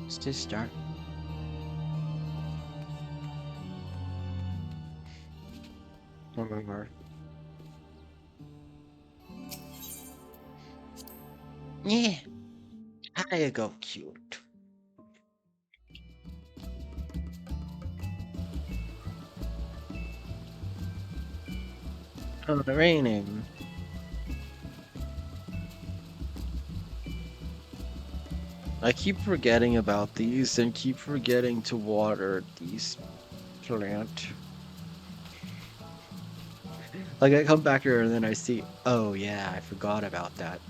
Just start. Remember. Yeah, I go cute. Oh, the raining. I keep forgetting about these and keep forgetting to water these plant. Like I come back here and then I see, oh yeah, I forgot about that.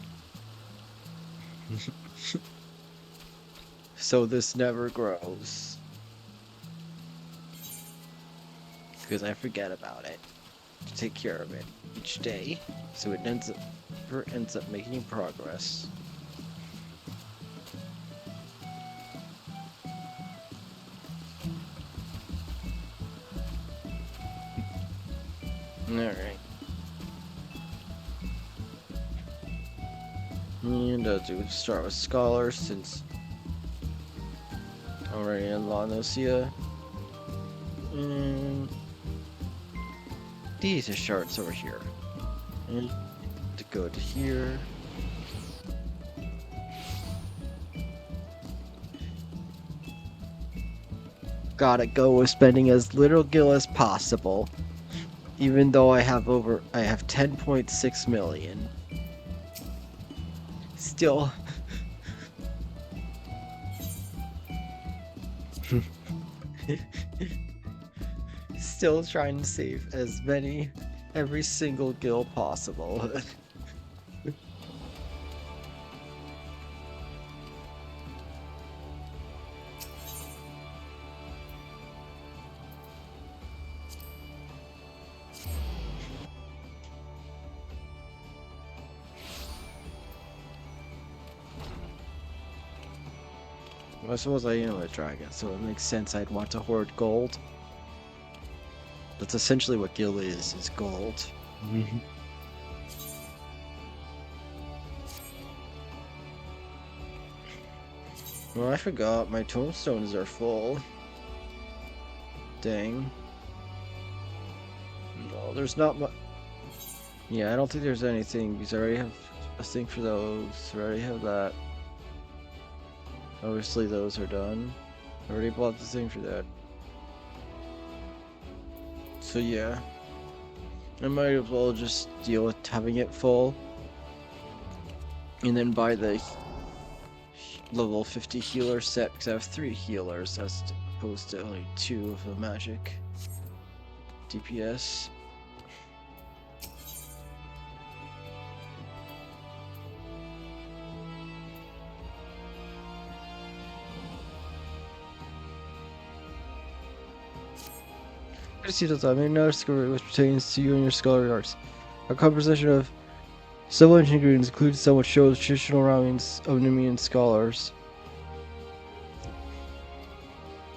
So this never grows. Because I forget about it. To take care of it each day. So it ends up making progress. Alright. And do start with scholars since already in La Nocia. And these are shards over here. And to go to here. Gotta go with spending as little gil as possible. Even though I have 10.6 million. Still. Still trying to save as many, every single gil possible. I suppose I am a dragon, so it makes sense I'd want to hoard gold. That's essentially what gil is gold. Well, I forgot, my tombstones are full. Dang. No, there's not much. Yeah, I don't think there's anything, because I already have a thing for those. I already have that. Obviously those are done. I already bought the thing for that. So yeah. I might as well just deal with having it full. And then buy the level 50 healer set, because I have 3 healers as opposed to only 2 of the magic DPS. Details I made no discovery which pertains to you and your scholarly arts. Our composition of civil engineering includes some which shows traditional roundings of Nemean scholars.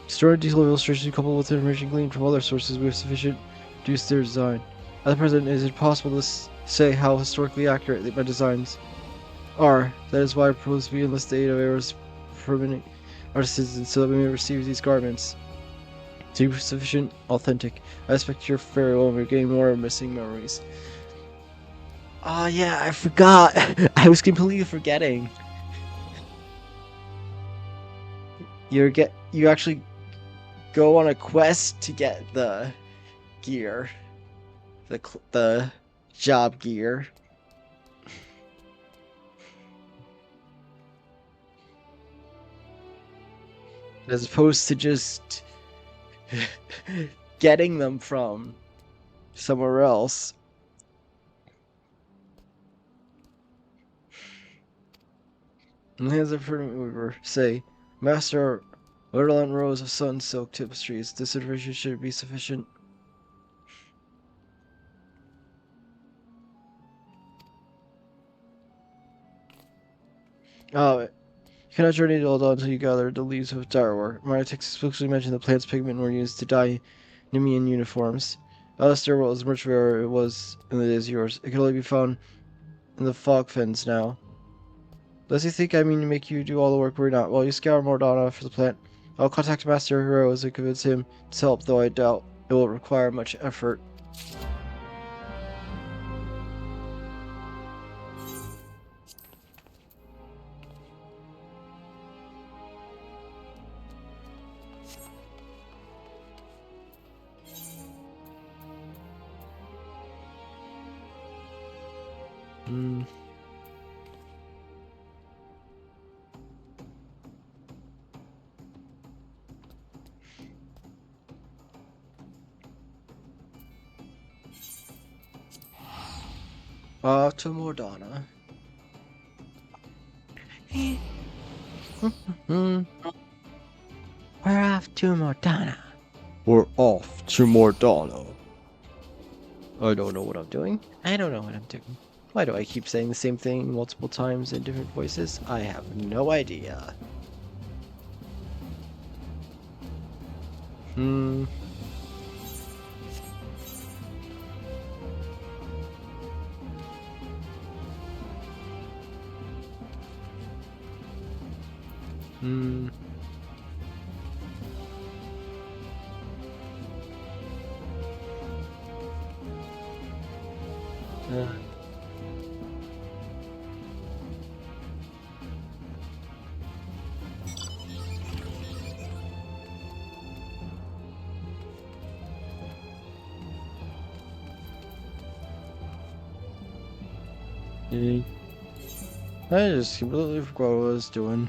Stored detailed illustrations coupled with information gleaned from other sources we have sufficient to reduce their design. At the present, it is impossible to say how historically accurate my designs are. That is why I propose we enlist the aid of Era's permanent artisans so that we may receive these garments. To be sufficient, authentic. I expect your fairy will regain more missing memories. Oh yeah, I forgot. I was completely forgetting. You actually go on a quest to get the gear, the job gear. As opposed to just getting them from somewhere else. And the hands of Ferdinand Weaver say, Master, Orland rows of sun silk tapestries. This information should be sufficient. Oh, you cannot journey to Eldon until you gather the leaves of Darwar. My text explicitly mentioned the plant's pigment were used to dye Nemean uniforms. Alistair was much rarer it was in the days of yours. It can only be found in the fog fens now. Does he think I mean to make you do all the work we're not? While you scour Mordana for the plant, I'll contact Master Heroes and convince him to help, though I doubt it will require much effort. Hmm. To Mordana. Hmm. We're off to Mordana. We're off to Mordana. I don't know what I'm doing. I don't know what I'm doing. Why do I keep saying the same thing multiple times in different voices? I have no idea. Hmm. Hmm. Uh, I just completely forgot what I was doing.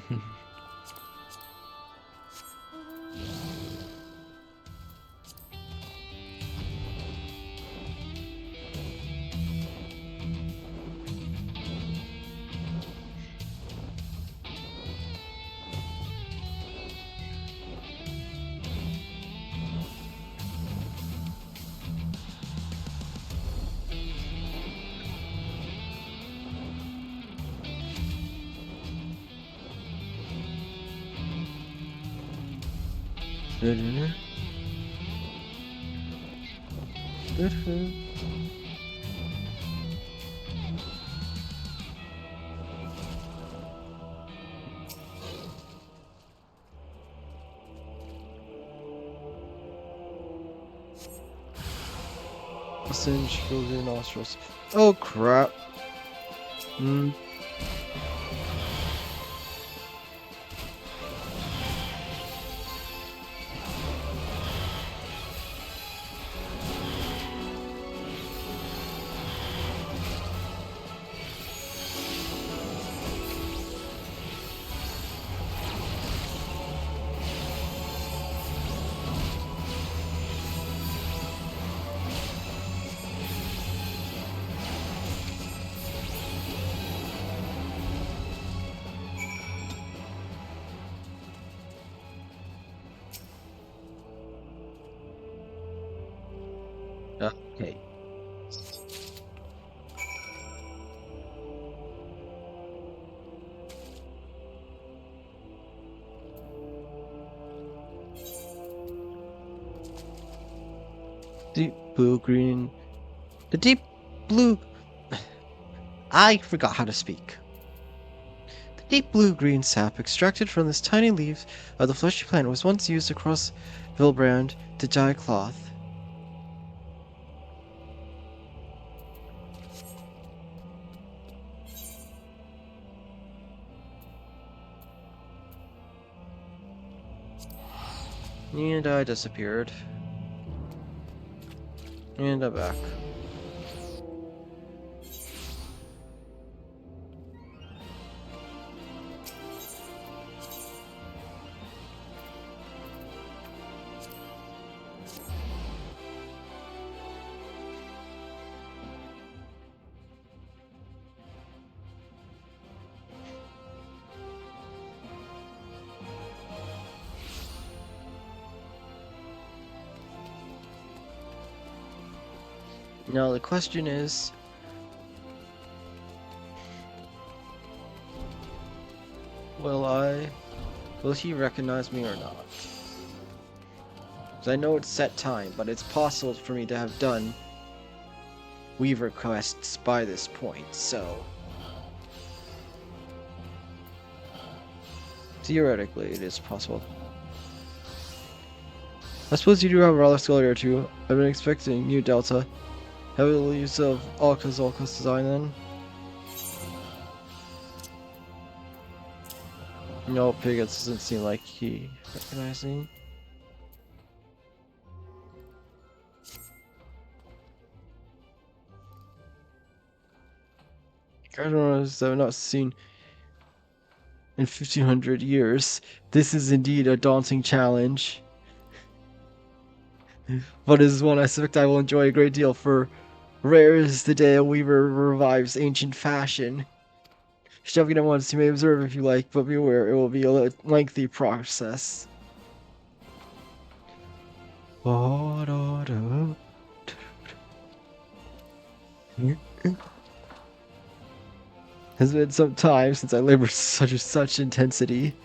Singe fills your nostrils. Oh crap. Hmm. Okay. Deep blue green. The deep blue. I forgot how to speak. The deep blue-green sap extracted from this tiny leaf of the fleshy plant was once used across Vilbrand to dye cloth. And I disappeared. And I'm back. Now the question is, will he recognize me or not? Because I know it's set time, but it's possible for me to have done Weaver quests by this point, so... Theoretically, it is possible. I suppose you do have a rather scholarly or two. I've been expecting you, Delta. Have a little use of Alka's design then? No, Piggott doesn't seem like he recognized me. I don't know, I've not seen in 1500 years. This is indeed a daunting challenge. But it is one I suspect I will enjoy a great deal, for rare is the day a weaver revives ancient fashion. Shoving it once, you may observe if you like, but beware, it will be a lengthy process. Has been some time since I labored such intensity.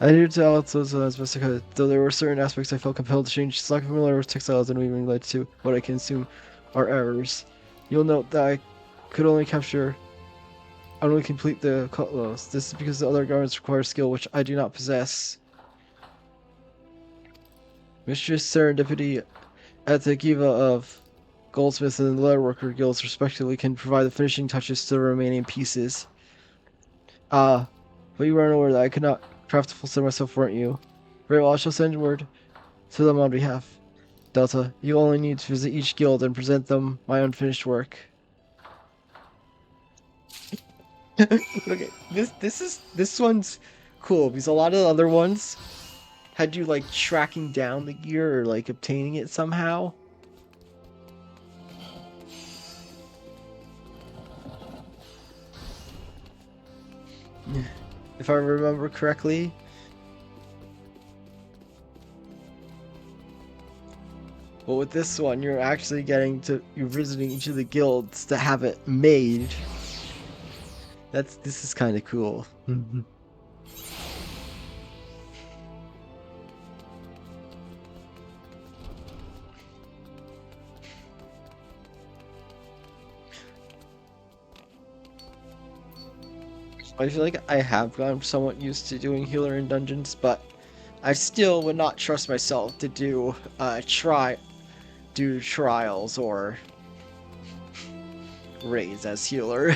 I adhered to Alto's as best I could, though there were certain aspects I felt compelled to change. It's not familiar with textiles and weaving led to what I can assume are errors. You'll note that I could only complete the cutlass. This is because the other garments require skill which I do not possess. Mistress Serendipity at the Kiva of Goldsmiths and the Leatherworker Guilds respectively can provide the finishing touches to the remaining pieces. But you were unaware that I could not craft a full set myself, weren't you? Very well, I shall send word to them on behalf. Delta, you only need to visit each guild and present them my unfinished work. Okay, this one's cool because a lot of the other ones had you like tracking down the gear or like obtaining it somehow. If I remember correctly. But with this one, you're actually you're visiting each of the guilds to have it made. This is kind of cool. I feel like I have gotten somewhat used to doing healer in dungeons, but I still would not trust myself to do trials or raids as healer.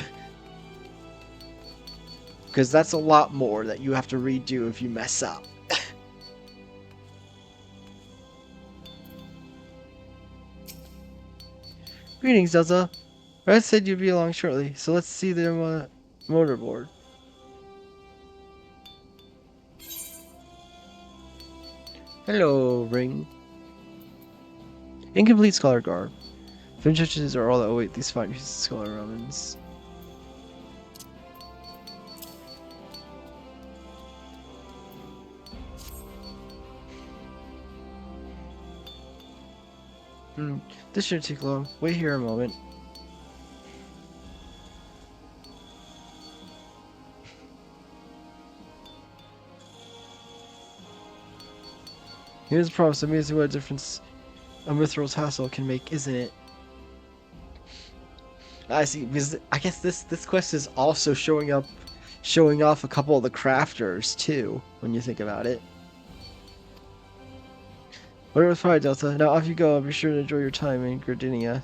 Because that's a lot more that you have to redo if you mess up. Greetings, Delta. Red said you'd be along shortly, so let's see the motorboard. Hello, Ring. Incomplete scholar garb. Finches are all that await these fine pieces of scholar remnants. This shouldn't take long. Wait here a moment. Here's a promise. Amazing what a difference a Mithril's hassle can make, isn't it? I see, because I guess this quest is also showing off a couple of the crafters too, when you think about it. Whatever's fine, Delta. Now off you go, and be sure to enjoy your time in Gardinia.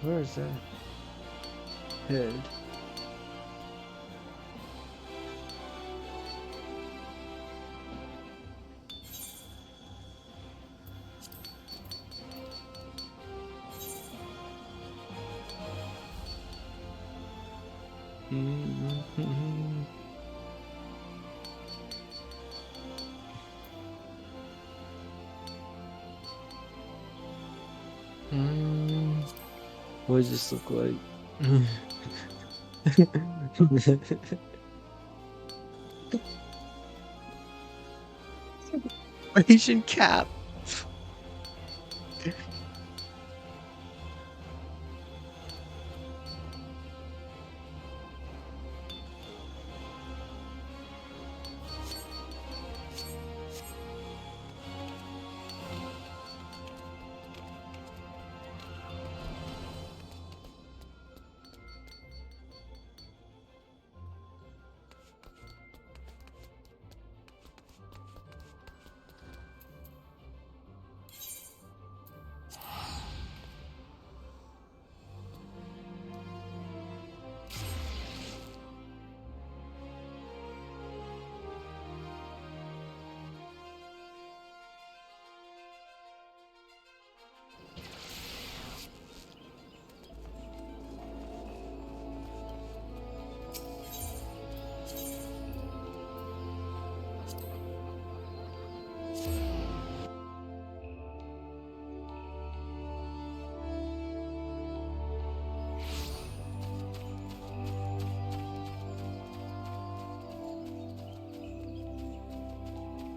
Where is that head? What does this look like? Asian cap.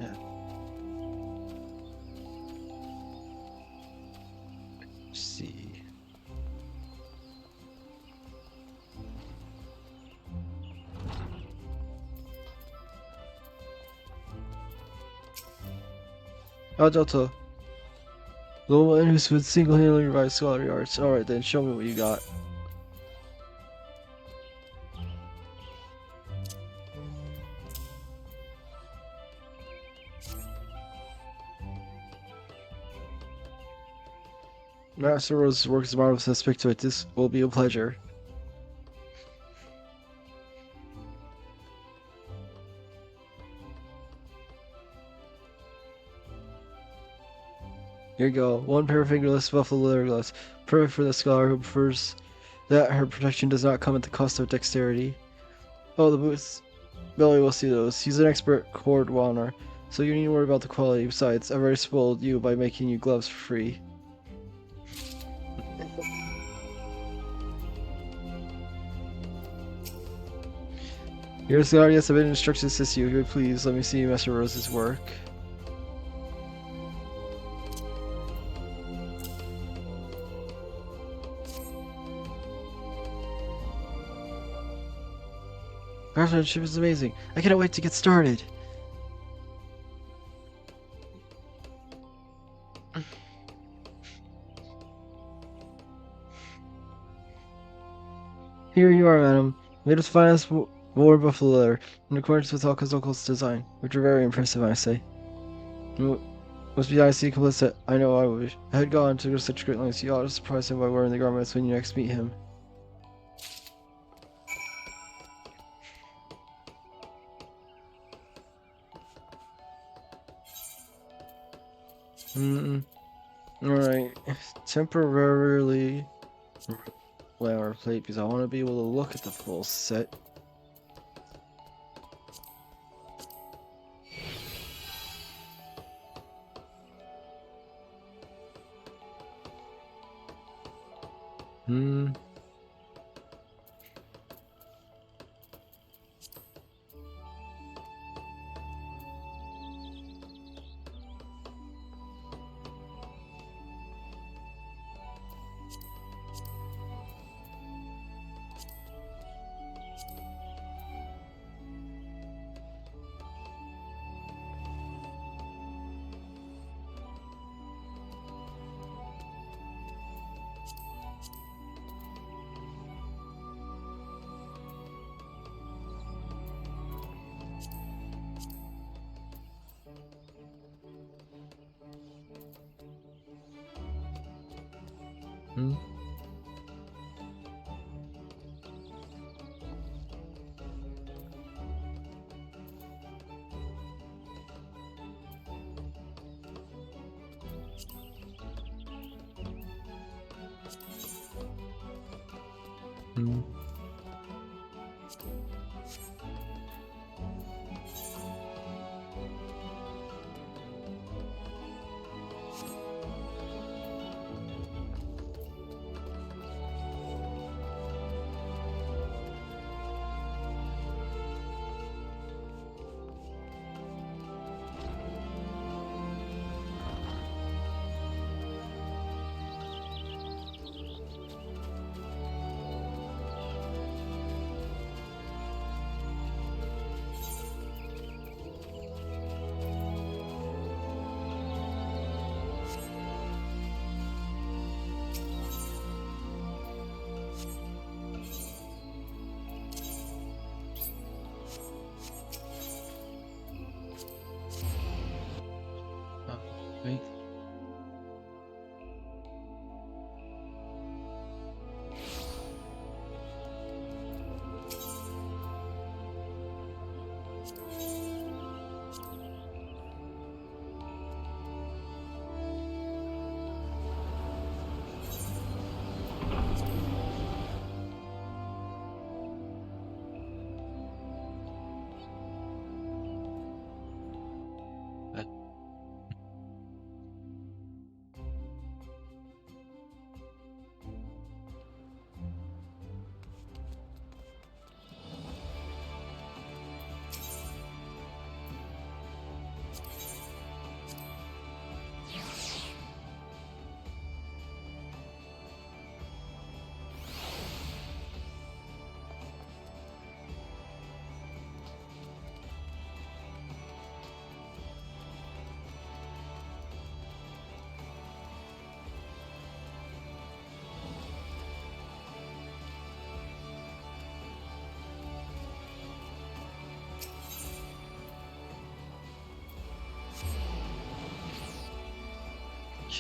Yeah. Let's see. Oh, Delta. The one who's been single-handedly revised scholarly arts. Alright then, show me what you got. Master Rose's work is marvelous aspect to it. This will be a pleasure. Here you go. One pair of fingerless buffalo leather gloves. Perfect for the scholar who prefers that her protection does not come at the cost of dexterity. Oh, the boots. Billy will see those. He's an expert cord wanderer, so you needn't worry about the quality. Besides, I've already spoiled you by making you gloves for free. Here's the audience. I've been instructed to assist you. If you would please, let me see Master Rose's work. Craftsmanship is amazing. I cannot wait to get started. Here you are, madam. Made of finest war buffalo leather, in accordance with Alcazocal's design, which are very impressive, I say. Must be icy complicit. I know I wish. I had gone to such great lengths. You ought to surprise him by wearing the garments when you next meet him. Alright. Temporarily lay our plate because I want to be able to look at the full set.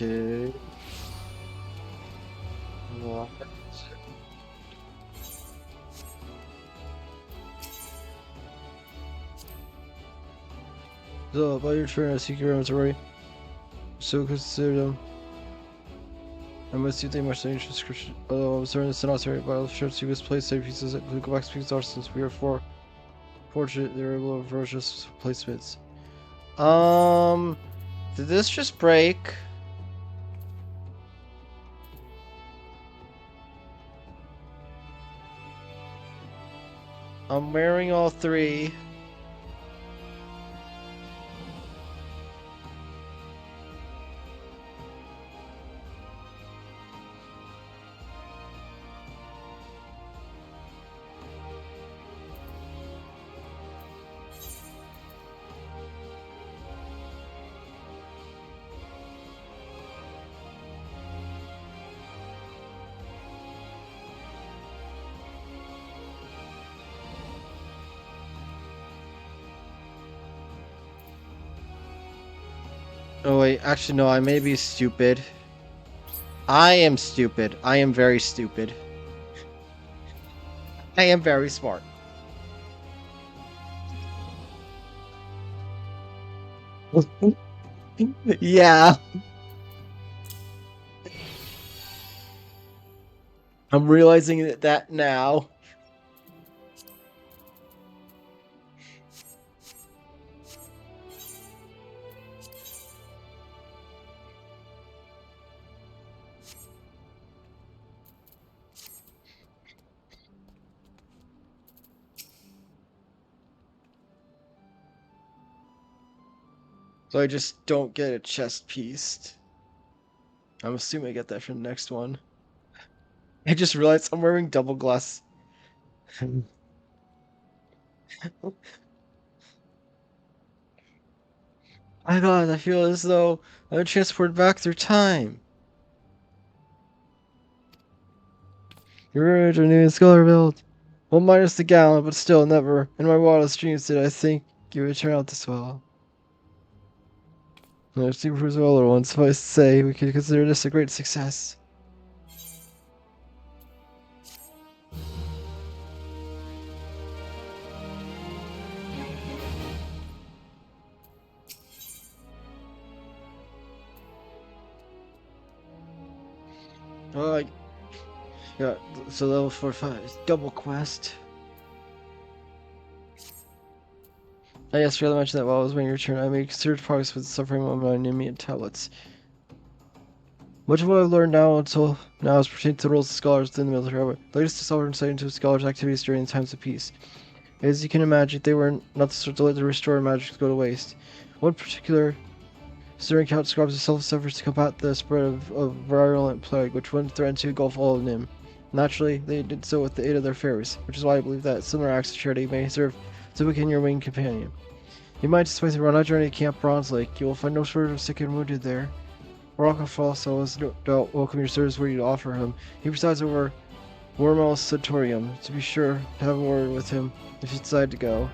Okay. What? So, about your turn, I seek your inventory. So consider them. I must see they much dangerous description. Although I was during the cemetery, but I'll sure to misplace their pieces that could go back to Pete's since we are fortunate they were able to approach us placements. Did this just break? I'm wearing all three. Oh wait, actually no, I may be stupid. I am stupid. I am very stupid. I am very smart. Yeah. I'm realizing that now. So I just don't get a chest piece. I'm assuming I get that for the next one. I just realized I'm wearing double glass. My god, I feel as though I'm transported back through time. You're originally in Scholarville. Well, minus the gallon, but still, never in my wildest dreams did I think you would turn out this well. No, Super Cruise Roller one, suffice to say, we could consider this a great success. Oh, yeah, so level 45, double quest. I guess forgot to mention that while I was waiting your turn, I made considered progress with suffering on my Nemean tablets. Much of what I've learned now until now is pertaining to the roles of scholars within the military. However, the latest discovered insight into scholars' activities during the times of peace. As you can imagine, they were not the sort to let the restored magic go to waste. One particular stirring count describes the selfless efforts to combat the spread of a virulent plague, which one threatened to engulf all of Nim. Naturally, they did so with the aid of their fairies, which is why I believe that similar acts of charity may serve to weaken your winged companion. You might despite the run-out journey to Camp Bronze Lake. You will find no shortage of sick and wounded there. Rock also has no doubt welcome your service were you to offer him. He presides over Wormel Satorium. To be sure to have a word with him if you decide to go.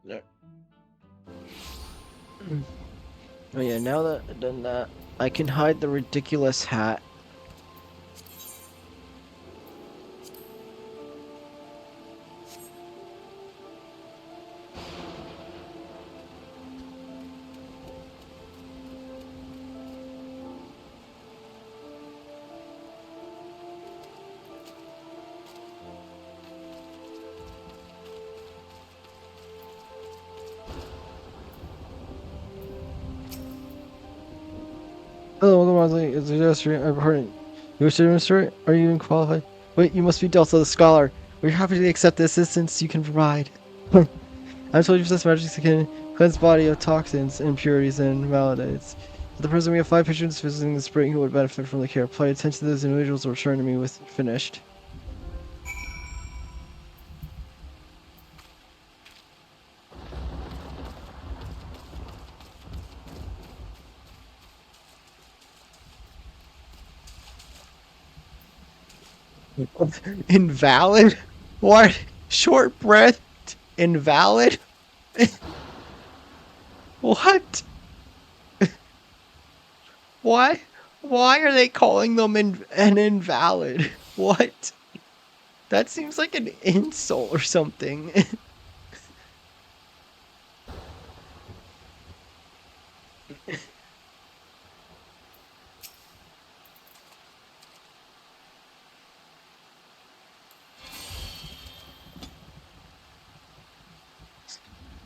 Yeah. Oh yeah, now that I've done that, I can hide the ridiculous hat. Hello, welcome Rosalie. It's a gesture. I'm pardon. You wish to demonstrate? Are you even qualified? Wait, you must be Delta the Scholar. We're happy to accept the assistance you can provide. I'm told you possess magic that can cleanse body of toxins, impurities, and maladies. At the present, we have 5 patrons visiting the spring who would benefit from the care. Pay attention to those individuals will return to me with finished. Invalid? What? Short breath? Invalid? What? Why? Why are they calling them an invalid? What? That seems like an insult or something.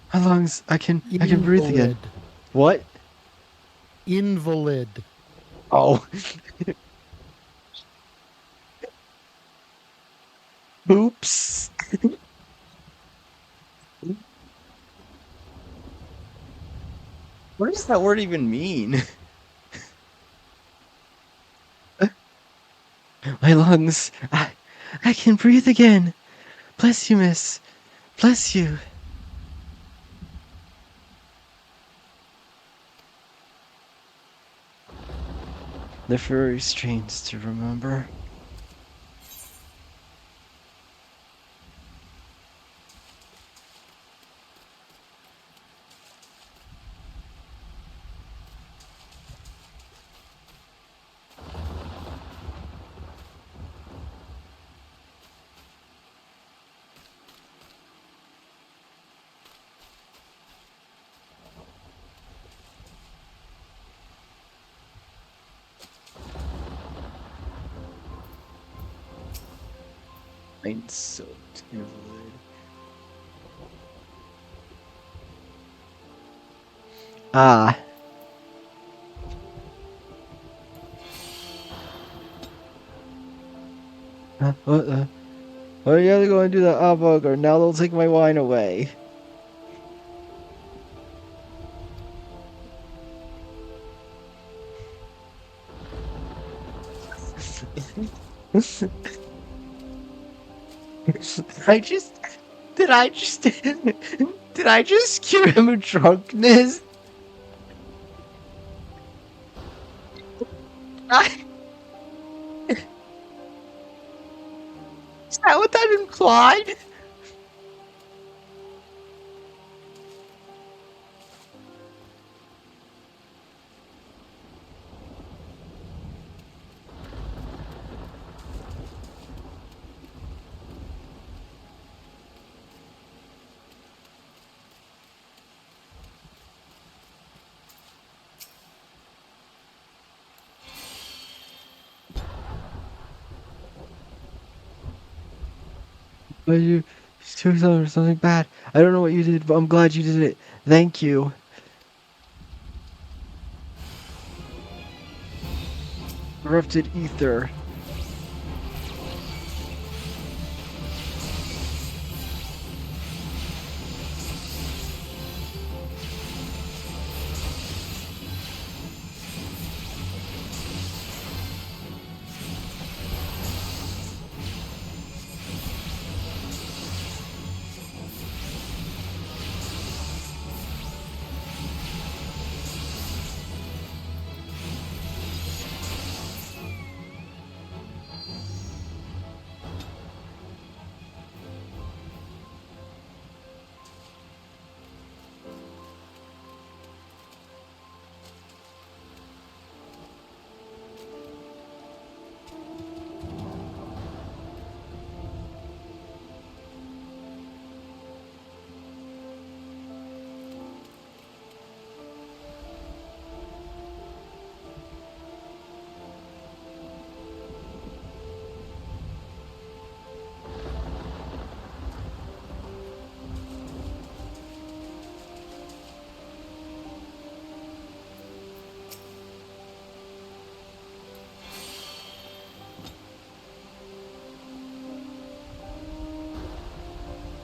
How long as I can breathe again. Invalid. What? Invalid. Oh. Oops. What does that word even mean? My lungs. I can breathe again. Bless you, miss. Bless you. They're very strange to remember. I'm so invalid. Ah. What? What are you ever going to do that hamburger? Now they'll take my wine away. I just did I just did I just cure him of drunkenness? I, is that what that implied? But you took something bad. I don't know what you did, but I'm glad you did it. Thank you. Corrupted ether.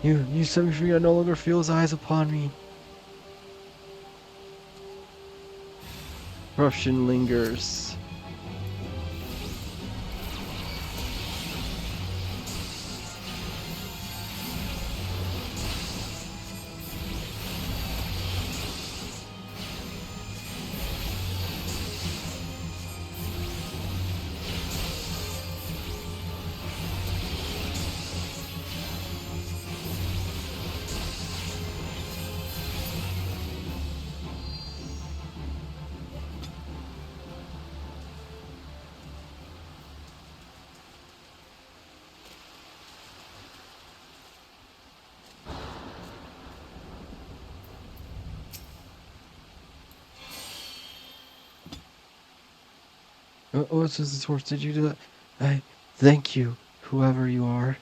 You set me free. I no longer feel his eyes upon me. Corruption lingers. Oh, it's this horse. Did you do that? I thank you, whoever you are.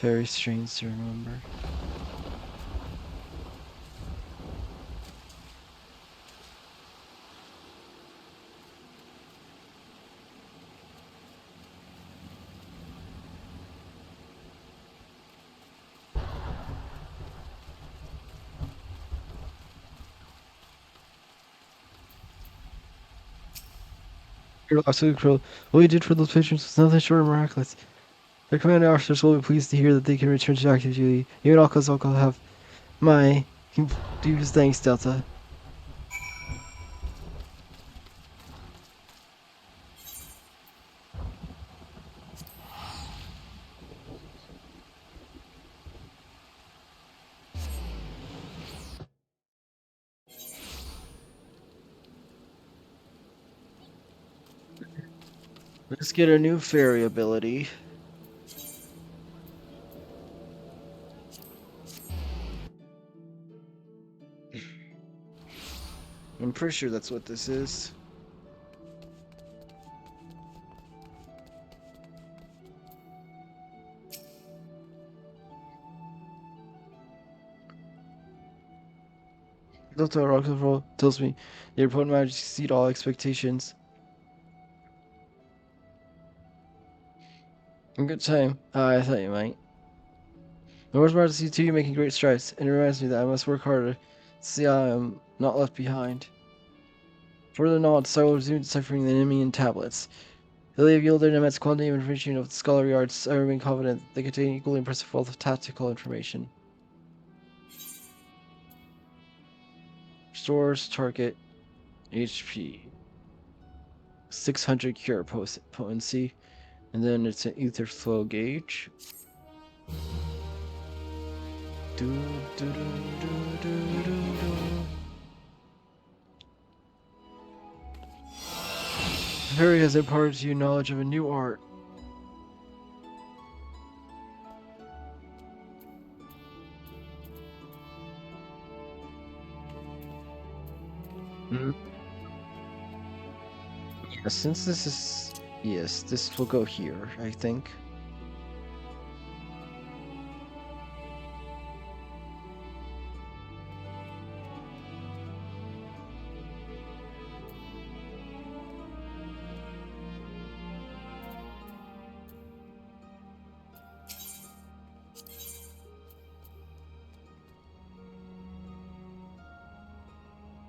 Very strange to remember. You're absolutely cruel. What you did for those patrons was nothing short of miraculous. The commanding officers will be pleased to hear that they can return to active duty. Even all cause I'll have my deepest thanks, Delta. Let's get a new fairy ability. I'm pretty sure that's what this is. Delta Rock'n'Roll tells me your opponent managed to exceed all expectations. A good time. I thought you might. I was proud to see two making great strides, and it reminds me that I must work harder to see I am not left behind. Further nods, I will resume deciphering the Nemean tablets. They have yielded an immense quantity of information of the scholarly arts. I remain confident they contain equally impressive wealth of tactical information. Restores target HP. 600 cure potency. And then it's an ether flow gauge. Do, do, do, do, do, do, do. The fairy has imparted to you knowledge of a new art. Mm. Yeah, since this is... Yes, this will go here, I think.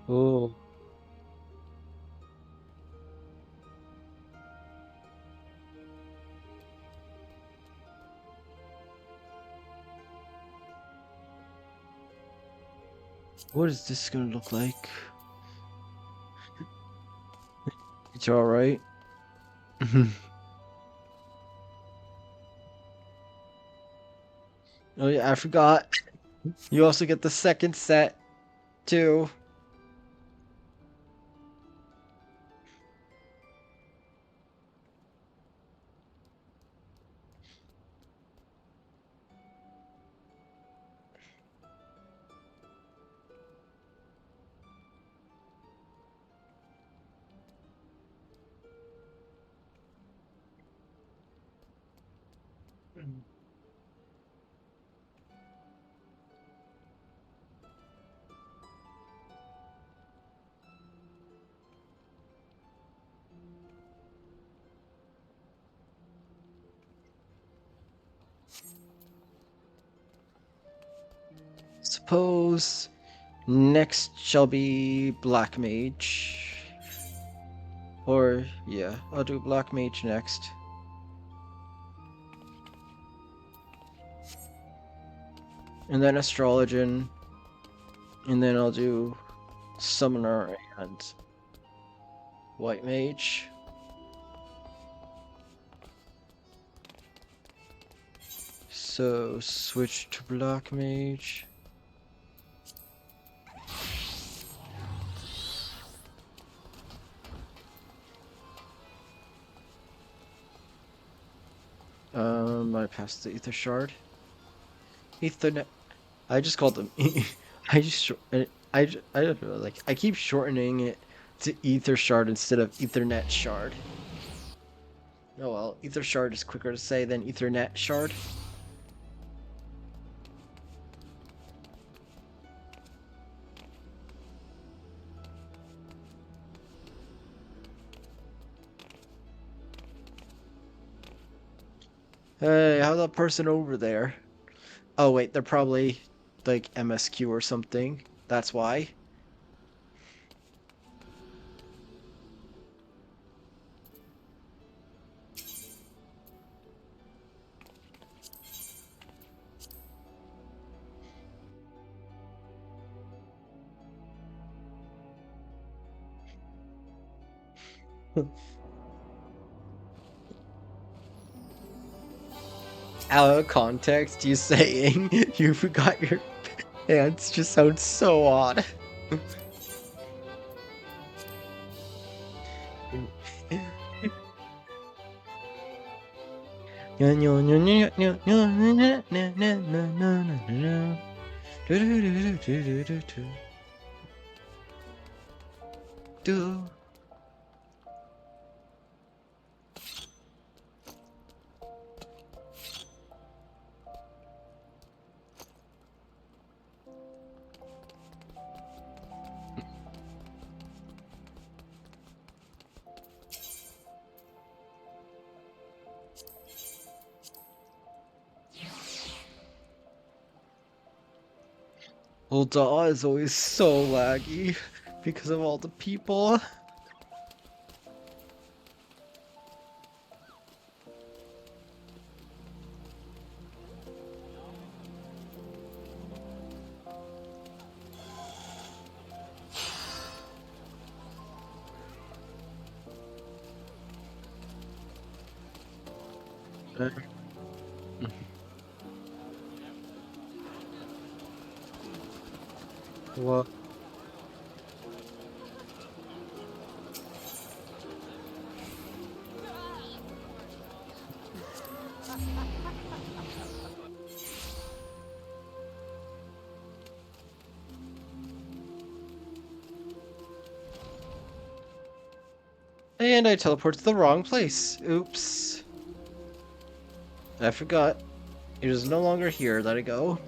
Oh. What is this gonna look like? It's alright. Oh yeah, I forgot. You also get the second set, too. Suppose next shall be Black Mage. Or, yeah, I'll do Black Mage next. And then Astrologian. And then I'll do Summoner and White Mage. So, switch to Black Mage. I passed the Ether Shard. Ethernet. I just called them. I just, I don't know, like, I keep shortening it to ether shard instead of ethernet shard. Oh well, ether shard is quicker to say than ethernet shard. Hey, how's that person over there? Oh wait, they're probably like MSQ or something. That's why. Out of context, you saying you forgot your pants just sounds so odd. Well, DAW is always so laggy because of all the people. What? And I teleport to the wrong place. Oops. I forgot. It is no longer here. Let it go.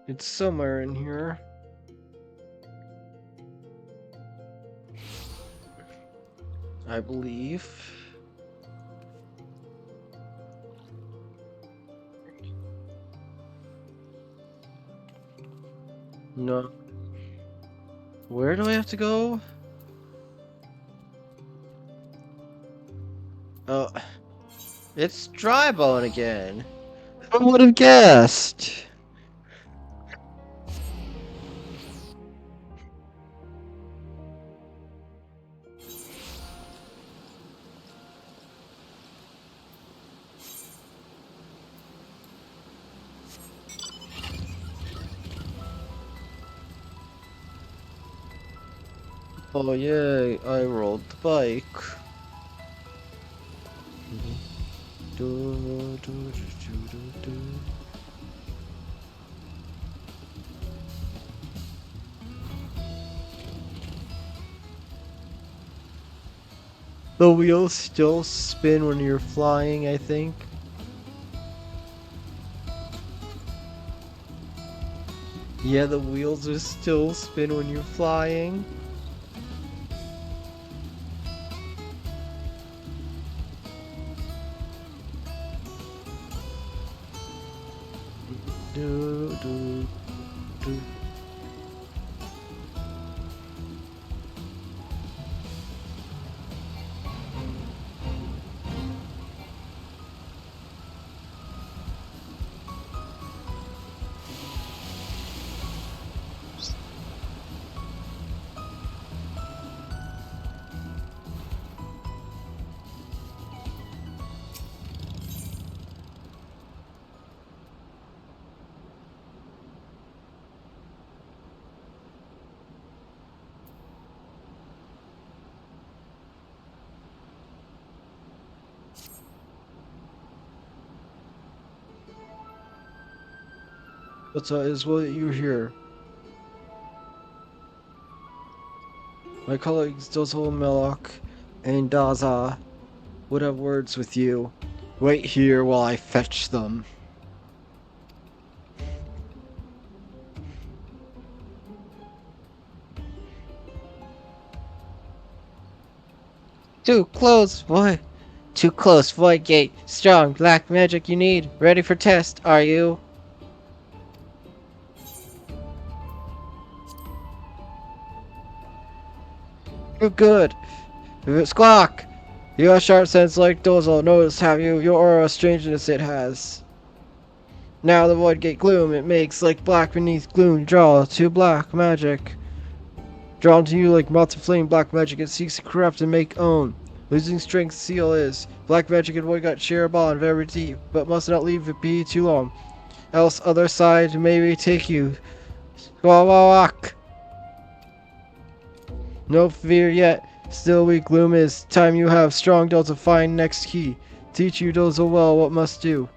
It's somewhere in here. I believe. No. Where do I have to go? Oh. It's Drybone again. I would have guessed. Oh yay, I rolled the bike. The wheels still spin when you're flying, I think. Yeah, the wheels are still spin when you're flying. Do, do, do. Delta is what you hear. My colleagues Dozel, Melok, and Daza would have words with you. Wait here while I fetch them. Too close, boy. Too close, Void Gate. Strong black magic you need. Ready for test, are you? You're good. Squawk! You have sharp sense like Dozel. Notice, have you? Your aura strangeness it has. Now the void gate gloom it makes like black beneath gloom. Draw to black magic. Drawn to you like moth to flame, black magic it seeks to corrupt and make own. Losing strength seal is. Black magic and void got share a bond very deep, but must not leave it be too long. Else other side may retake you. Squawk! No fear yet. Still weak gloom is. Time you have strong Delta find next key. Teach you Dozel well what must do.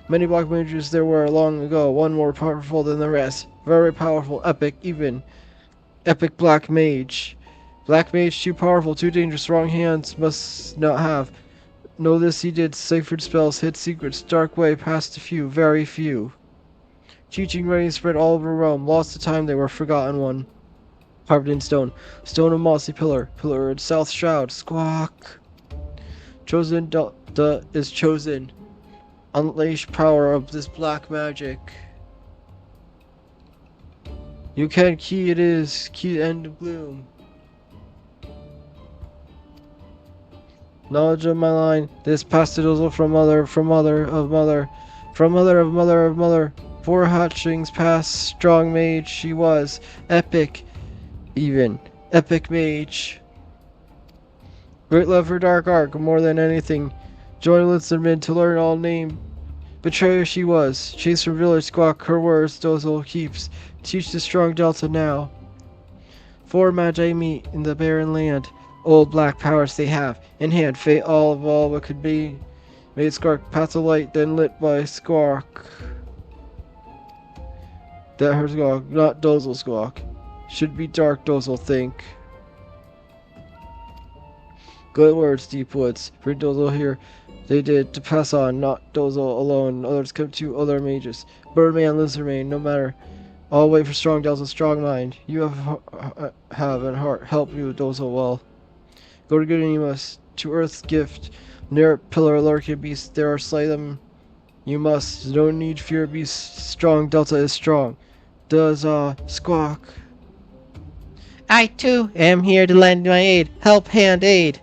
Many black mages there were long ago, one more powerful than the rest. Very powerful, epic, even. Epic black mage. Black mage too powerful, too dangerous, strong hands must not have. Know this he did, sacred spells, hid secrets, dark way past a few, very few. Teaching ready spread all over realm, lost to time they were forgotten one. Carved in stone, stone of mossy pillar, pillar in south shroud, squawk. Chosen is chosen. Unleash power of this black magic. You can key it is, key end of gloom. Knowledge of my line, this passed from mother, from mother of mother, from mother of mother of mother. 4 hatchings past, strong mage she was, epic, even, epic mage. Great love for dark arc, more than anything. Join Listerman to learn all name. Betrayer she was, chased from village squawk, her words Dozel keeps. Teach the strong Delta now. 4 magi meet in the barren land. Old black powers they have, in hand fate all of all what could be. Made spark path of light, then lit by squawk. That her squawk, not Dozel squawk. Should be dark Dozel think. Good words, deep woods. Bring Dozel here. They did to pass on, not Dozel alone. Others come to other mages. Birdman, Lizardman, no matter. All wait for strong Delta, strong mind. You have and heart. Help you, Dozel well. Go to good and you must. To earth's gift. Near pillar lurking beasts, there are slay them. You must. No need fear beasts. Strong Delta is strong. Does squawk. I too am here to lend my aid. Help hand aid.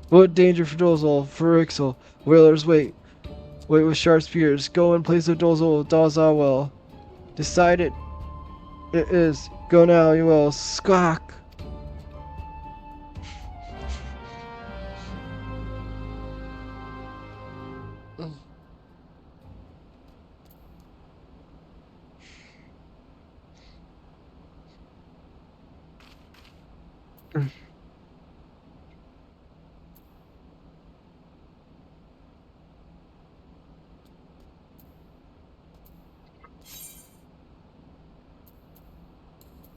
What danger for Dozel, for Ixel. Whalers wait. Wait with sharp spears. Go in place of Dozel, Daza well. Decide it. It is. Go now, you will. Squawk!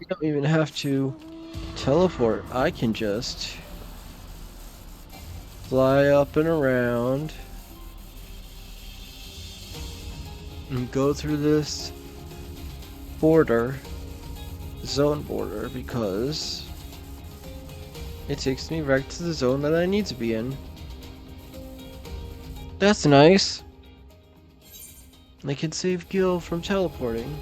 You don't even have to teleport. I can just fly up and around and go through this zone border, because it takes me right to the zone that I need to be in. That's nice. I can save Gil from teleporting.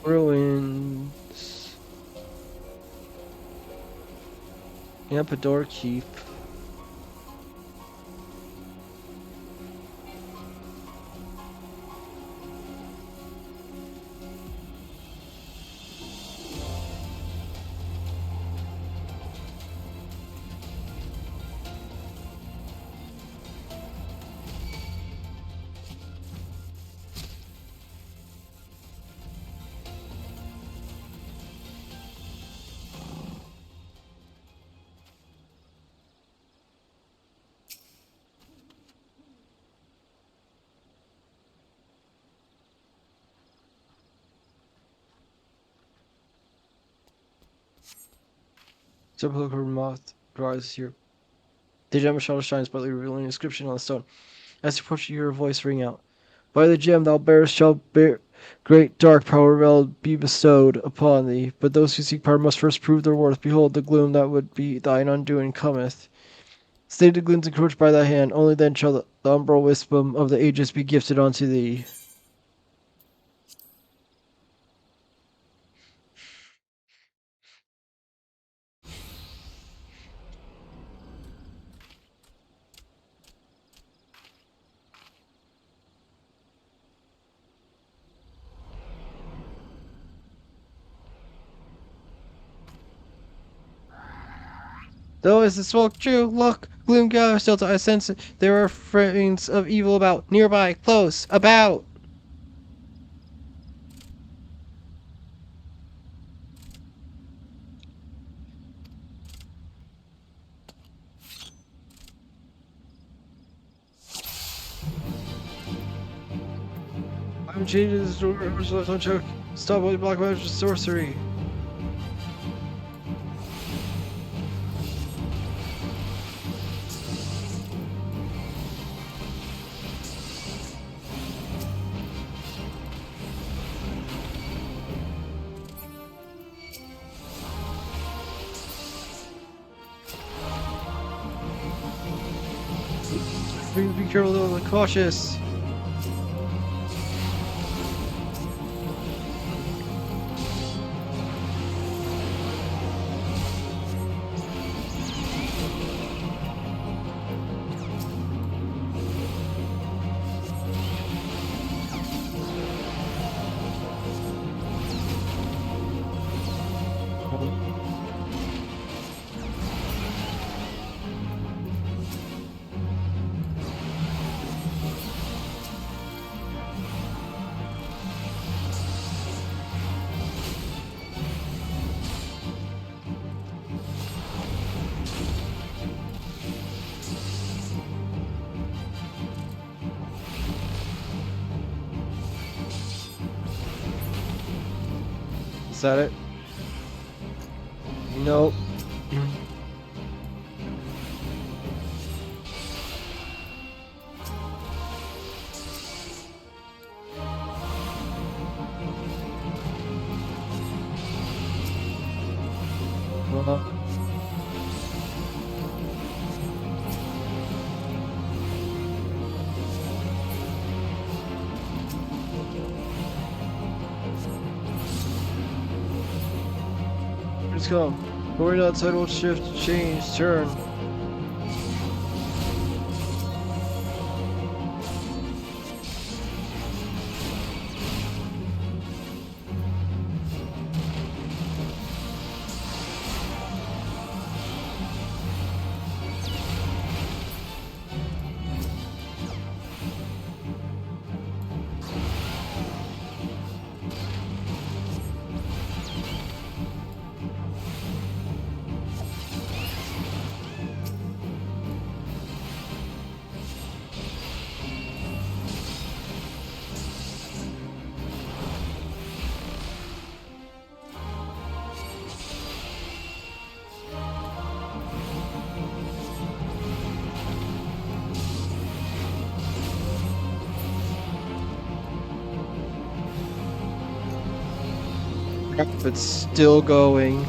Ruins. Ampador Keep. Sepulchral moth dries here. The gem shadow shines brightly, revealing an inscription on the stone. As you approach, you hear a voice ring out. By the gem thou bearest shall bear great dark power will be bestowed upon thee. But those who seek power must first prove their worth. Behold, the gloom that would be thine undoing cometh. Stay the glooms encroached by thy hand, only then shall the umbral wisdom of the ages be gifted unto thee. Though is the smoke true? Look! Gloom gathers still I sense it. There are frames of evil about, nearby, close, about! I'm changing this door. Don't choke. Stop with black magic sorcery. Be careful though, cautious. Is that it? Nope. Let's go. Going outside will shift, change, turn. It's still going.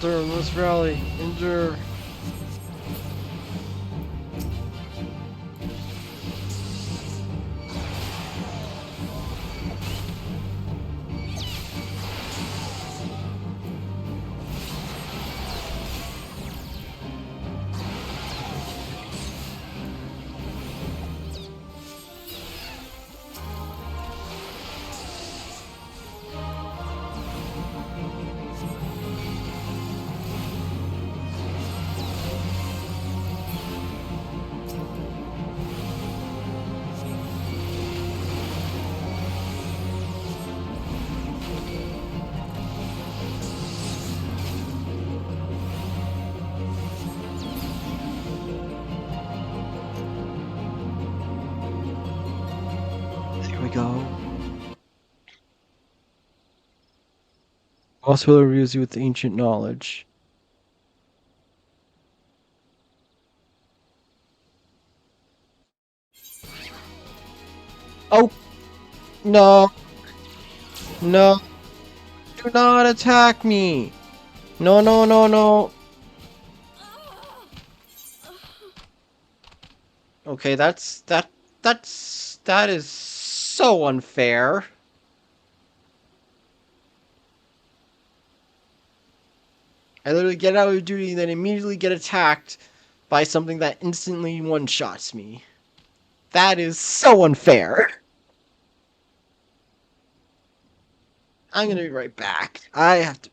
Turn, let's rally, endure. Also reveals you with ancient knowledge. Oh, no, no, do not attack me. No, no, no, no. Okay, that is so unfair. I literally get out of duty and then immediately get attacked by something that instantly one-shots me. That is so unfair. I'm gonna be right back. I have to.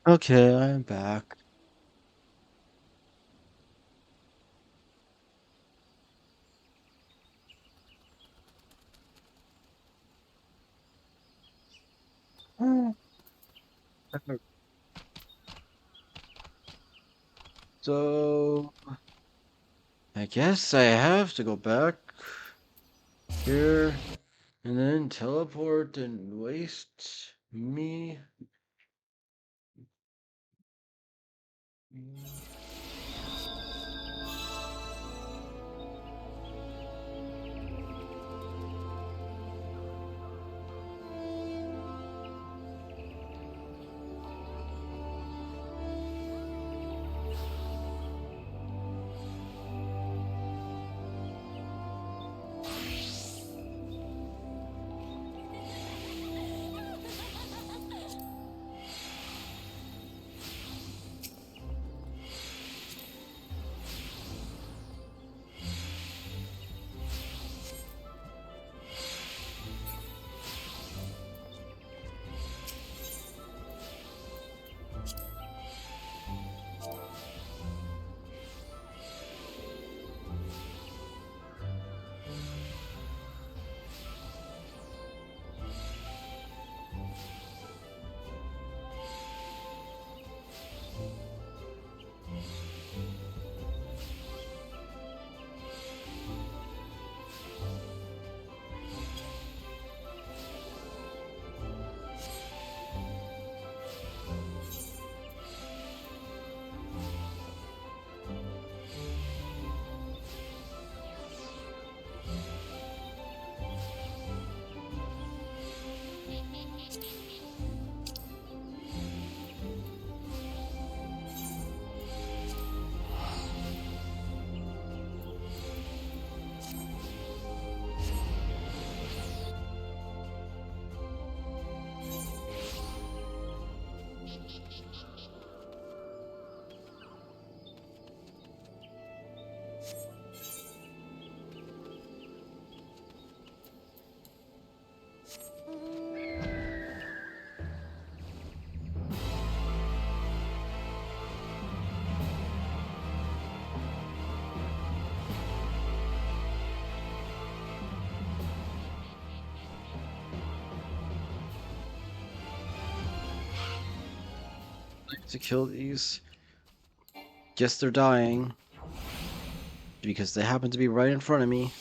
Okay, I'm back. Mm. So, I guess I have to go back here and then teleport and waste me. To kill these. Guess they're dying because they happen to be right in front of me.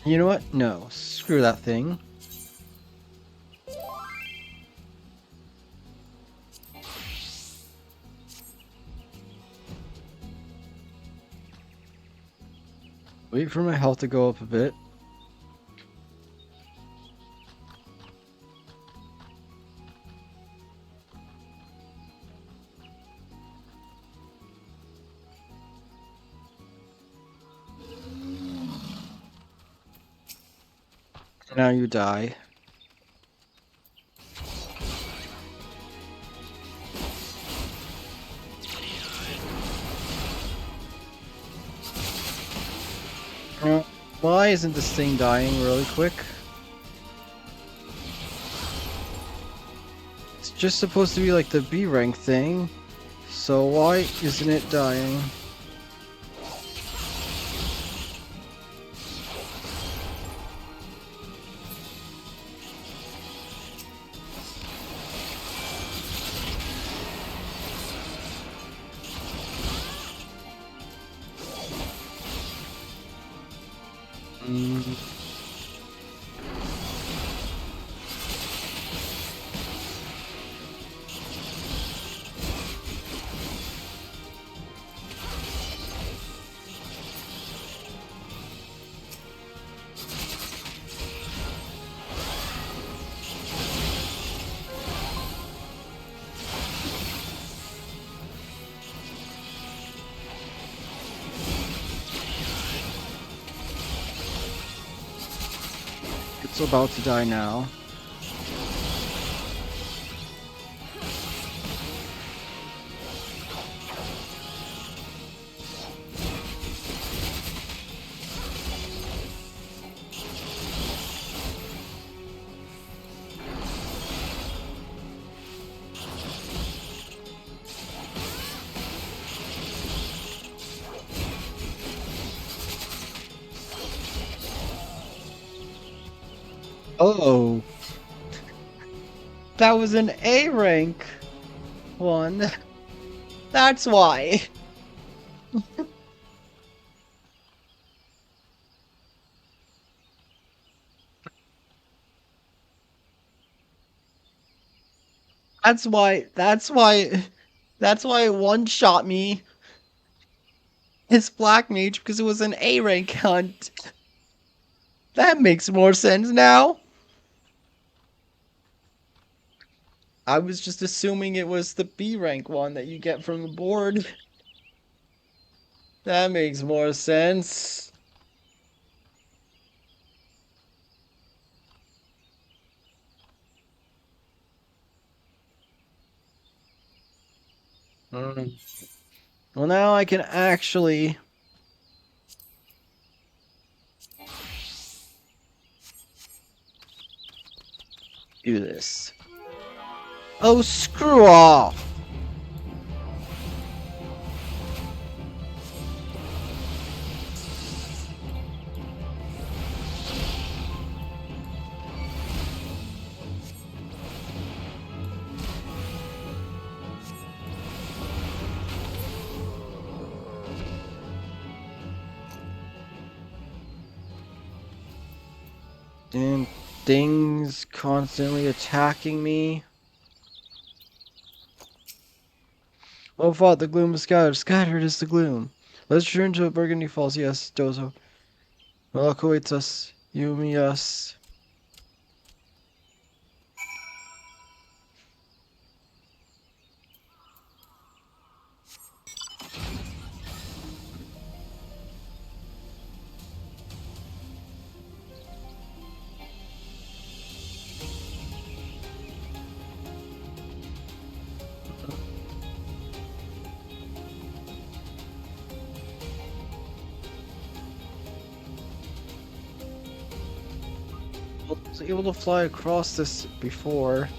You know what? No, screw that thing. Wait for my health to go up a bit. Now you die. Why isn't this thing dying really quick? It's just supposed to be like the B rank thing, so why isn't it dying? Mm, it's about to die now. Oh, That was an A rank one. That's why. That's why. That's why. That's why it one shot me. It's Black Mage because it was an A rank hunt. That makes more sense now. I was just assuming it was the B rank one that you get from the board. That makes more sense. mm. Well, now I can actually do this. Oh, screw off! And things constantly attacking me. Oh, fought the gloom is scattered. Scattered is the gloom. Let's return to Burgundy Falls. Yes, Dozo. Well, luck awaits us. You, me, us. I was able to fly across this before.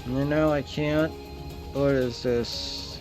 And then now I can't. What is this?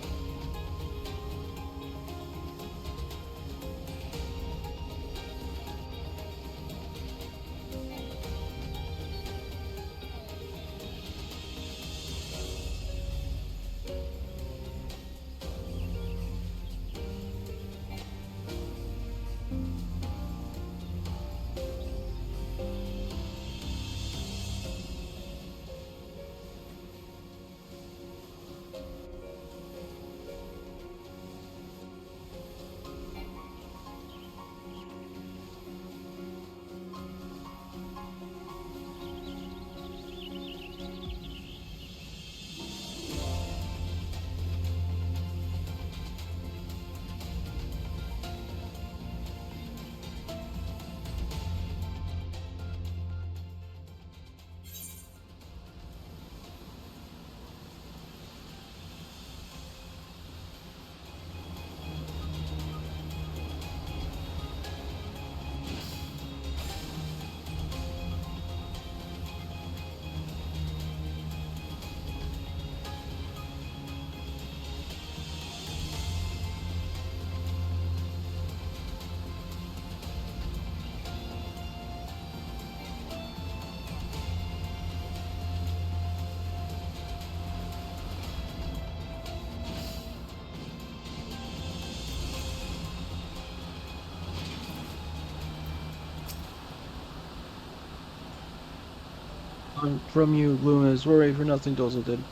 from you, Gloom is worry for nothing, Dozel did.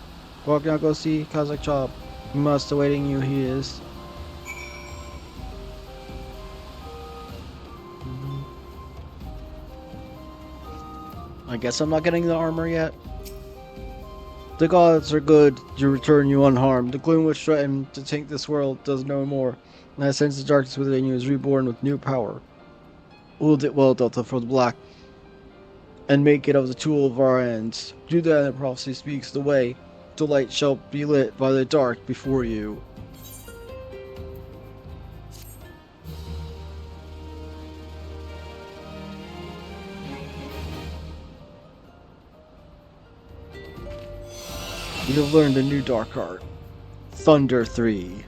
Walk now, go see Kazakh Chop. You must awaiting you, he is. I guess I'm not getting the armor yet. The gods are good to return you unharmed. The gloom which threatened to take this world does no more, and I sense the darkness within you is reborn with new power. Wield it well, Delta, for the black, and make it of the tool of our ends. Do that, and the prophecy speaks the way. The light shall be lit by the dark before you. You have learned a new dark art. Thunder 3.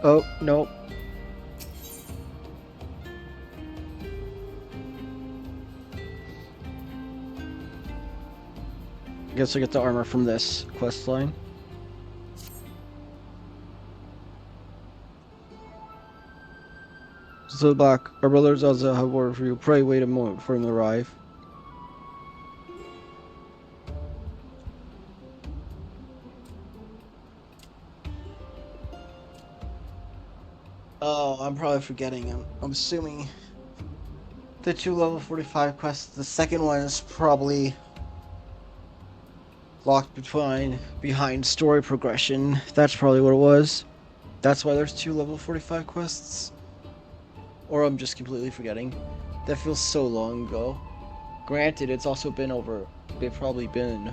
Oh, nope. I guess I get the armor from this quest line. So Black, our brothers also have word for you. Pray wait a moment for him to arrive. Oh, I'm probably forgetting him. I'm assuming the 2 level 45 quests. The second one is probably locked behind story progression. That's probably what it was. That's why there's 2 level 45 quests. Or I'm just completely forgetting. That feels so long ago. Granted, it's also been over. It's probably been.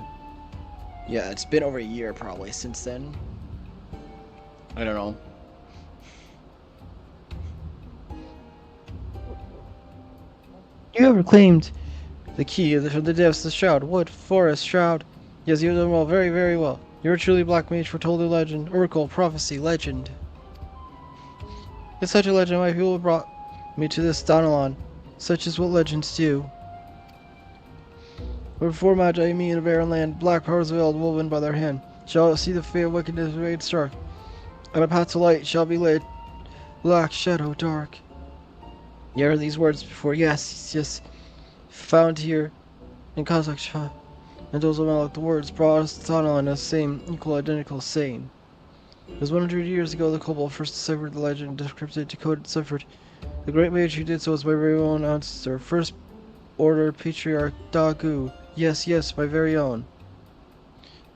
Yeah, it's been over a year probably since then. I don't know. You have reclaimed the key from the depths of the shroud. Wood, forest, shroud. Yes, you've done well, very, very well. You're truly black mage, foretold a legend, oracle, prophecy, legend. It's such a legend my people brought me to this Donalon. Such is what legends do. But before Magi me in a barren land, black powers veiled, woven by their hand, shall see the fair wickedness rage stark, and a path to light shall be lit, black shadow dark. You heard these words before? Yes. Found here in Kazakhstan. And those of Malik, the words brought us to Donalon as same, equal, identical, same. It was 100 years ago the kobold first deciphered the legend, decrypted, decoded, deciphered. The great mage who did so was my very own ancestor, first order patriarch Dagu. Yes, my very own.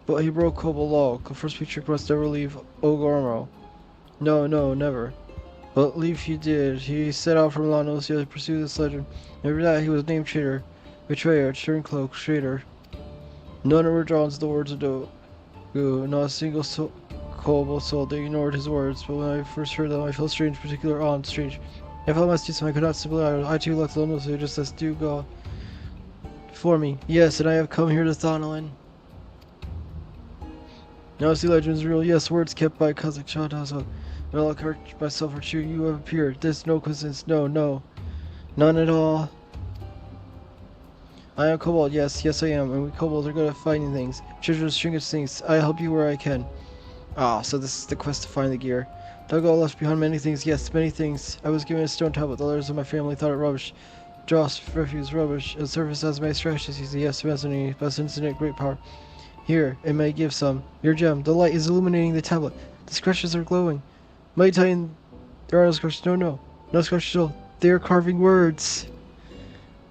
But he broke kobold law. The first patriarch must never leave Ogormo. No, never. But leave he did. He set out from Lanos to pursue this legend. After that he was named traitor, betrayer, turncloak, traitor. None were drawn to the words of Dagu. Not a single kobold soul. They ignored his words, but when I first heard them I felt strange, particular awe and strange. I felt my students, I could not simply I too left Lanos, so just as do God for me. Yes, and I have come here to Thonalin. Now see legends real. Yes, words kept by Kazakh Shadazo. Well, I correct myself for true. You have appeared. There's no coincidence. No. None at all. I am Kobold. Yes, I am. And we kobolds are good at finding things. Treasures, trinkets, things. I help you where I can. So this is the quest to find the gear. Dago left behind many things. Yes, many things. I was given a stone tablet. The others of my family thought it rubbish. Dross, refuse, rubbish. And surface as my strategies. Yes, destiny, best incident, great power. Here, it may give some. Your gem. The light is illuminating the tablet. The scratches are glowing. Might tell you there are no scratches. No scratches at all. They are carving words.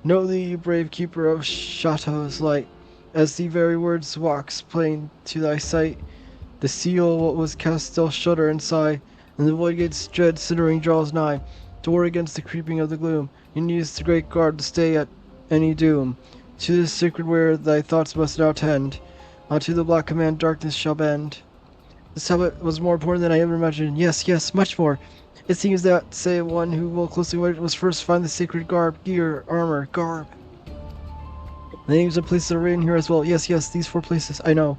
Know thee, you brave keeper of Chateau's light, as the very words walks plain to thy sight. The seal what was cast still shudder and sigh, and the void gate's dread cittering draws nigh. To war against the creeping of the gloom, you needest the great guard to stay at any doom. To this sacred where thy thoughts must now tend, unto the black command darkness shall bend. This tablet was more important than I ever imagined. Yes, much more. It seems that, say, one who will closely watch must first find the sacred gear, armor, garb. The names of places are written here as well. Yes, these 4 places, I know.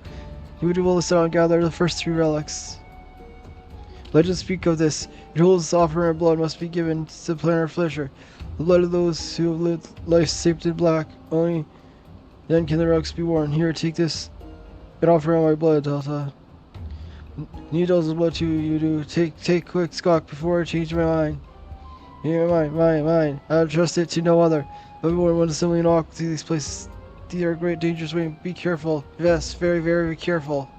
You would do well to sit down and gather the first 3 relics. Legends speak of this. It holds the offering of blood must be given to planar pleasure. The blood of those who have lived life shaped in black. Only then can the relics be worn. Here, take this. An offering of my blood, Delta. Needles of blood too, you do. Take quick, Skok, before I change my mind. Here, mine. I'll trust it to no other. Everyone, when assembling and walk through these places, these are great dangers waiting. Be careful. Yes, very, very careful.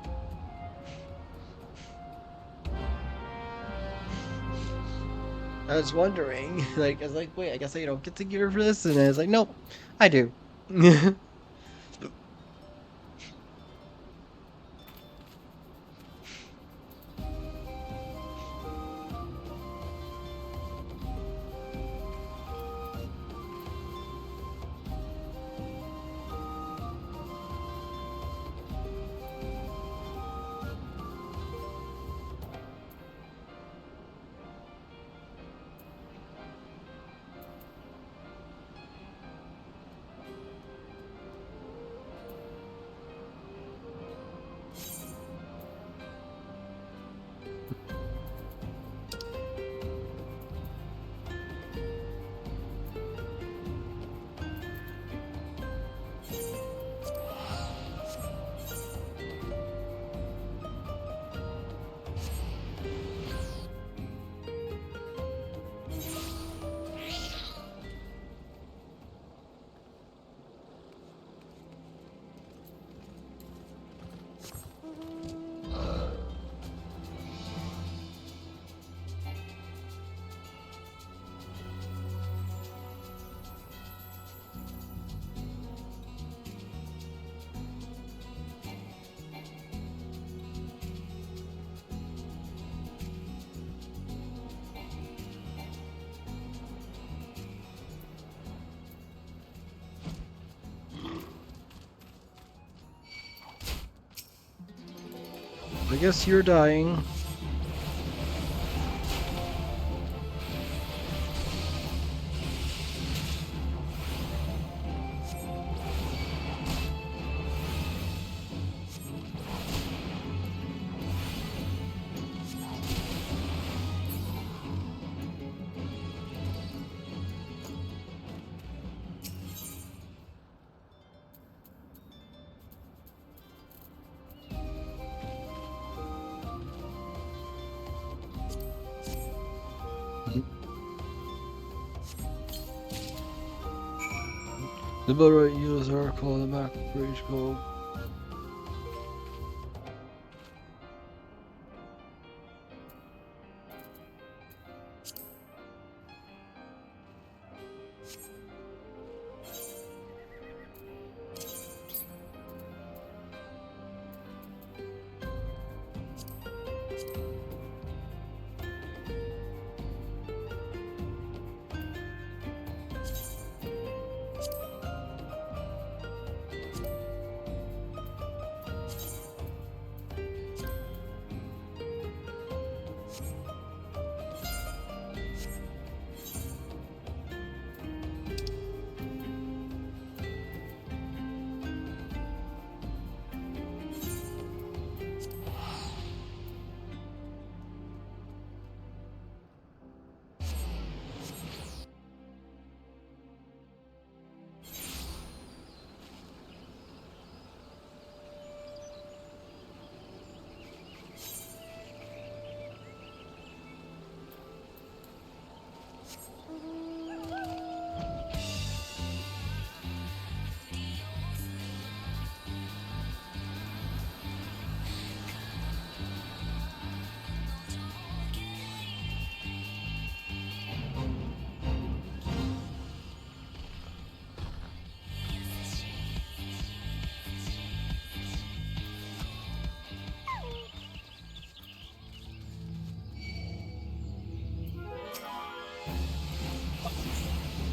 I was wondering, like, I was like, wait, I guess I don't get to give her for this, and I was like, nope, I do. I guess you're dying. The Billroy Eagles are called the Mac Bridge Cove.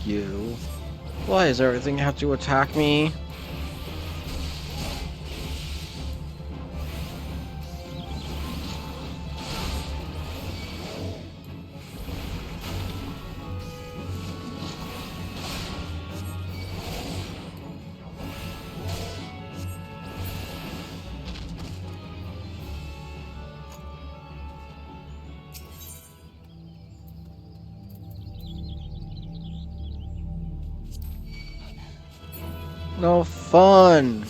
You. Why does everything have to attack me? No fun.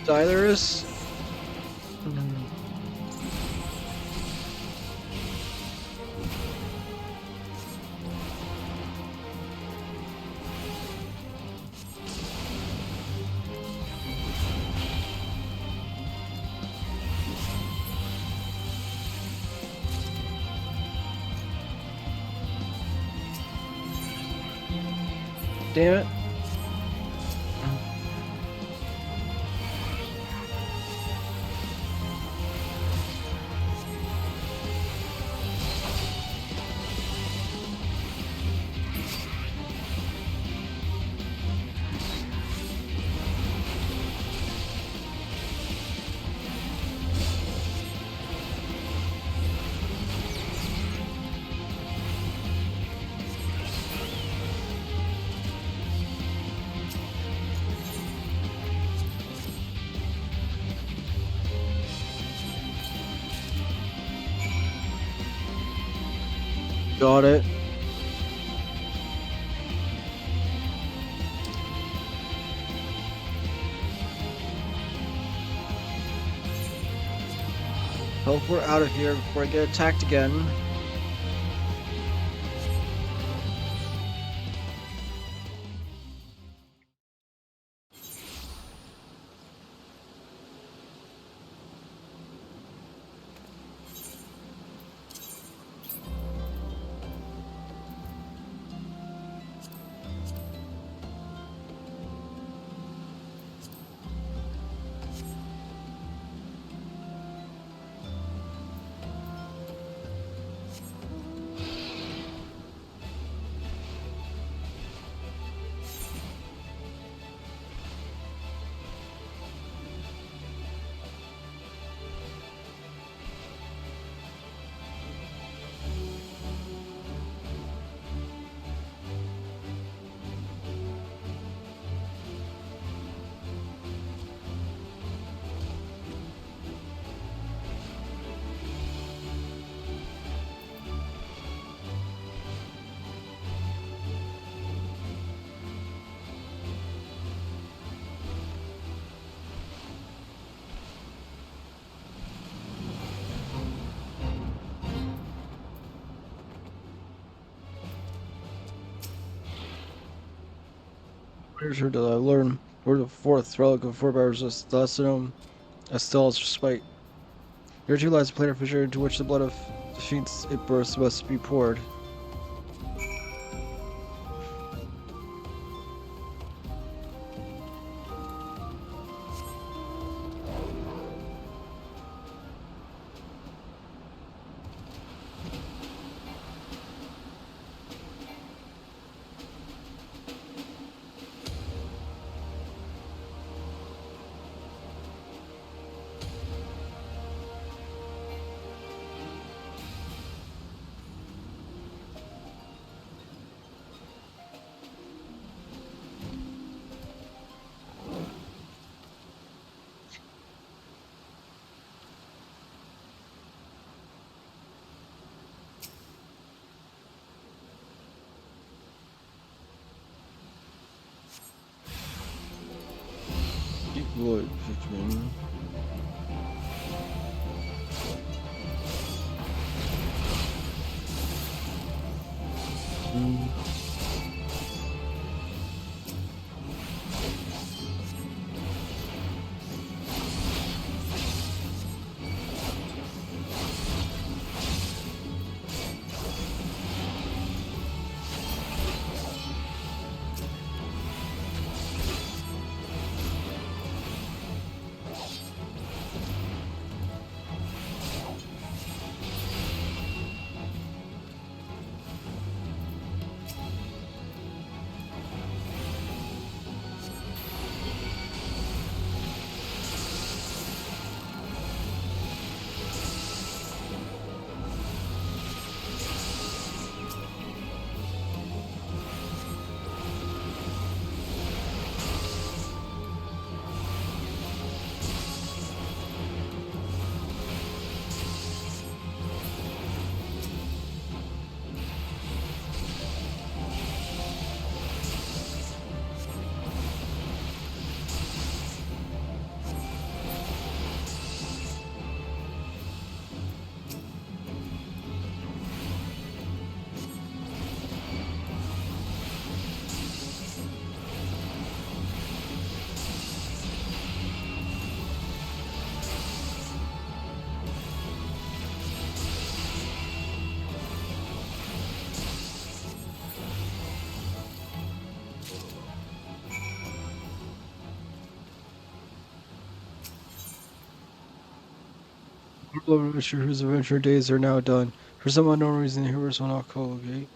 Die there is. Damn it. Got it. Hope we're out of here before I get attacked again. Pretty sure did I learn where the fourth relic of 4 powers is thus known as Stella's Spite. Here too lies a planar fissure into which the blood of defeats it bursts must be poured. Deep void, Pikmin. Beloved adventurer whose adventure days are now done. For some unknown reason, the heroes will not colgate.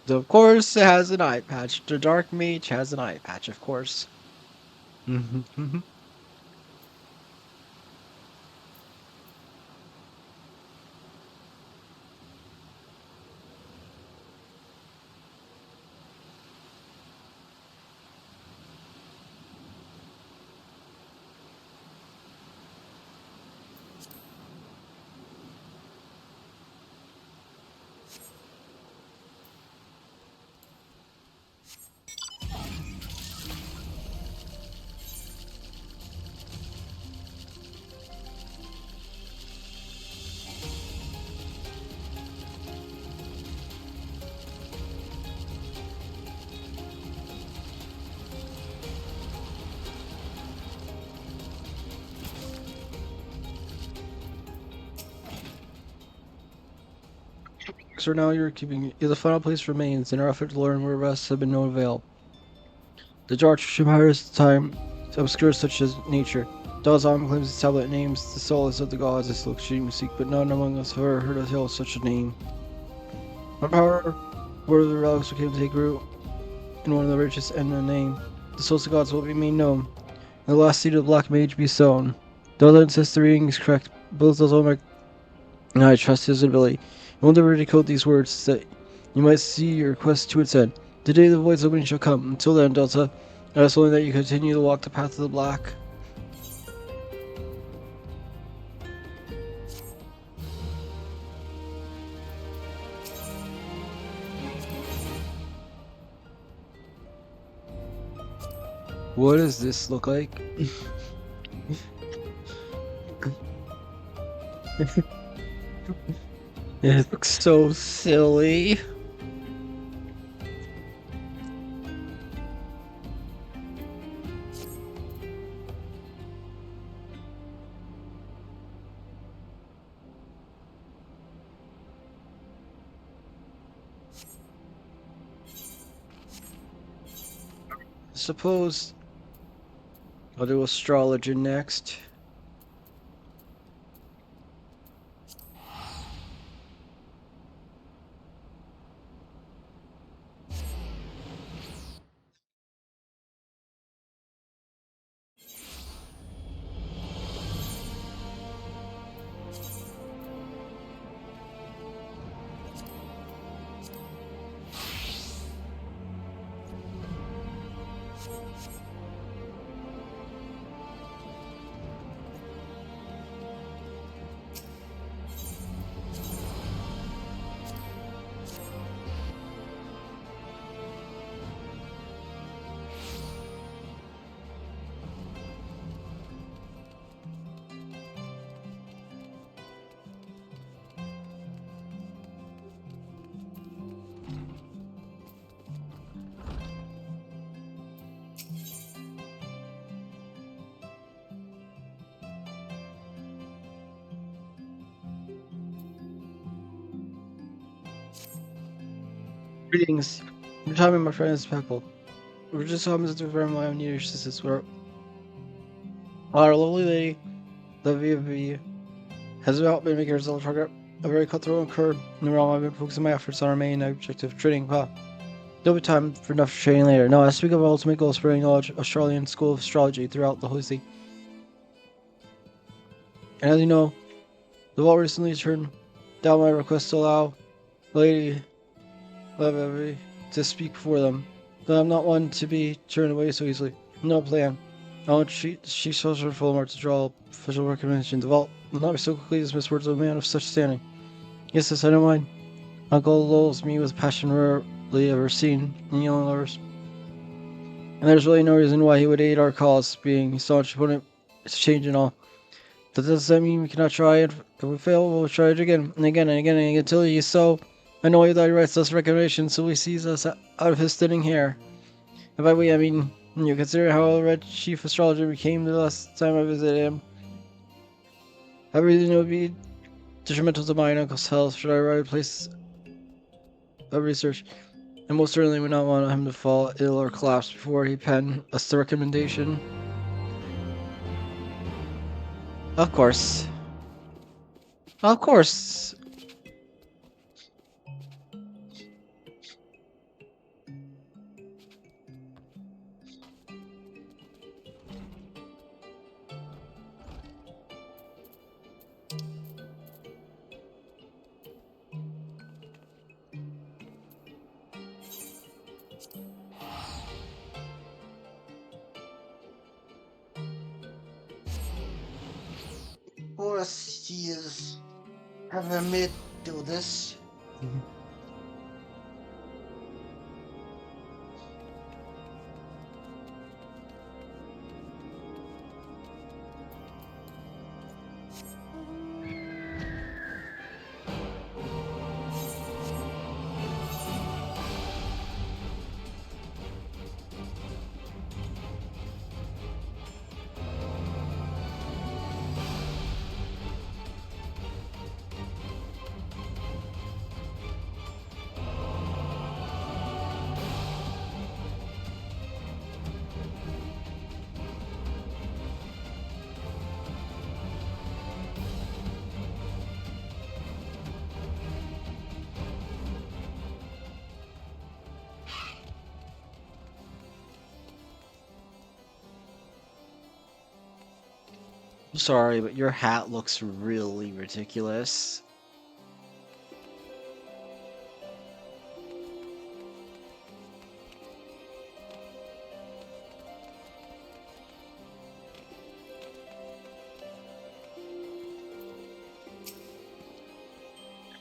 Of course, it has an eye patch. The Dark Mage has an eye patch, of course. So now you're keeping. The final place remains in our effort to learn where rests have been no avail. The Dark Empires time obscure such as nature. Dalzam claims its tablet names the solace of the gods as look seek, but none among us have ever heard a tale of such a name. One power where the relics came to take root in one of the richest and the name. The souls of gods will be made known, and the last seed of the Black Mage be sown. Dalzam insists the reading is correct. Both Dalzam and I trust his ability. I will never decode these words that you might see your quest to its end. The day the void's opening shall come. Until then, Delta, I ask only that you continue to walk the path of the black. What does this look like? It looks so silly. Suppose I'll do astrology next. Greetings. Your time, my friend, is Peckle. We're just happens to confirm my own new assistance. Our lovely lady, the V has helped me make herself target a very cutthroat and curb. In the realm, I've been focusing my efforts on our main objective, trading path. There'll be time for enough trading later. Now, I speak of our ultimate goal, spreading knowledge of Australian School of Astrology throughout the Holy See. And as you know, the vault recently turned down my request to allow Lady Levy to speak for them. But I'm not one to be turned away so easily. No plan. I want she shows her full mark to draw official recognition. The vault will not be so quickly dismissed words of a man of such standing. Yes, I don't mind. Uncle loves me with passion rarely ever seen in young lovers. And there's really no reason why he would aid our cause, being staunch opponent to change and all. But does that mean we cannot try it? If we fail, we'll try it again and again and again and again until he is so annoyed that he writes us recommendations so he sees us out of his thinning hair. And by we, I mean, you consider how a red chief astrologer became the last time I visited him. I really would be detrimental to my uncle's health should I write a place of research, and most certainly would not want him to fall ill or collapse before he penned us the recommendation. Of course. Of course. Of course, he is having me do this. I'm sorry, but your hat looks really ridiculous.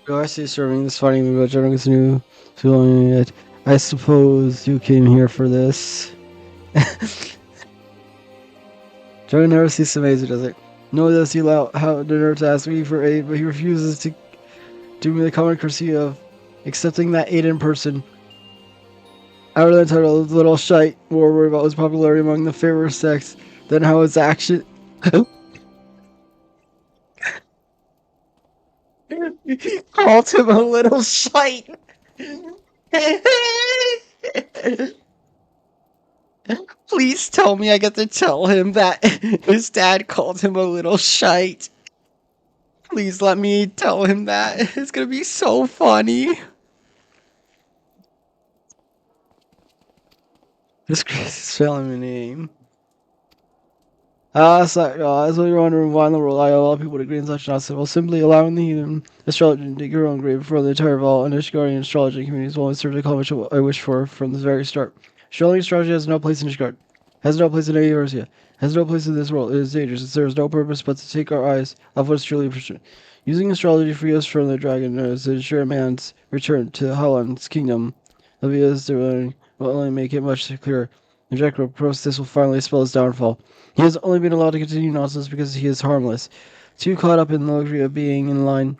Oh, I see serving this funny movie about Jonathan's new feeling it. I suppose you came here for this. Joey never ceases to amaze me, does it? Nor does he allow how the nerve to ask me for aid, but he refuses to do me the common courtesy of accepting that aid in person. Out of the title, little shite, more worried about his popularity among the favored sex than how his action. He called him a little shite. Please tell me I get to tell him that his dad called him a little shite. Please let me tell him that. It's gonna be so funny. This is spelling my name. That's what you're wondering why in the world I allow people to agree in such nonsense. Well, simply allowing the heathen astrologer to dig your own grave before the entire of all Ishgarian astrology communities will only serve to accomplish what I wish for from the very start. Astrology has no place in Ishgard, has no place in Eorzea, has no place in this world. It is dangerous. It serves no purpose but to take our eyes off what is truly important. Using astrology to free us from the dragon is to ensure man's return to Holland's kingdom. Levia's will only make it much clearer. The Jackal process will finally spell his downfall. He has only been allowed to continue nonsense because he is harmless. Too caught up in the luxury of being in line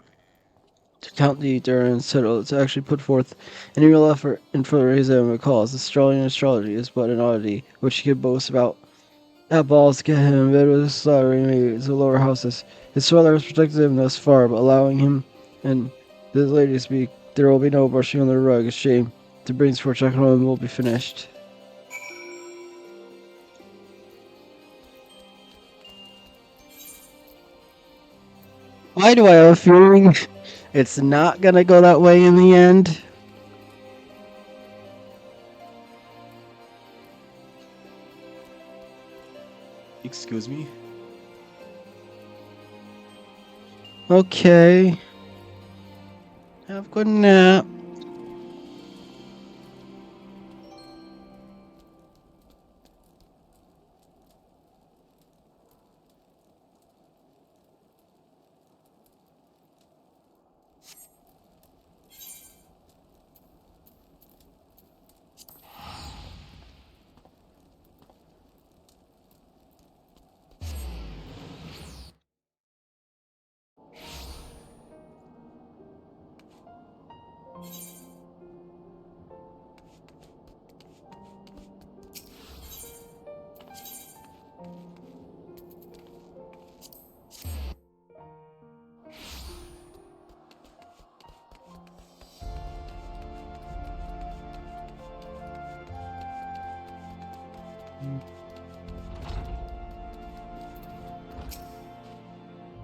to count the ether and settle to actually put forth any real effort in further his own cause. Astrology is but an oddity which he could boast about. At balls to get him in bed with his slaughtering maids the lower houses. His father has protected him thus far, but allowing him and this lady to speak, there will be no brushing on the rug. A shame. The brings for Chakram will be finished. Why do I have a feeling it's not gonna go that way in the end? Excuse me? Okay. Have a good nap.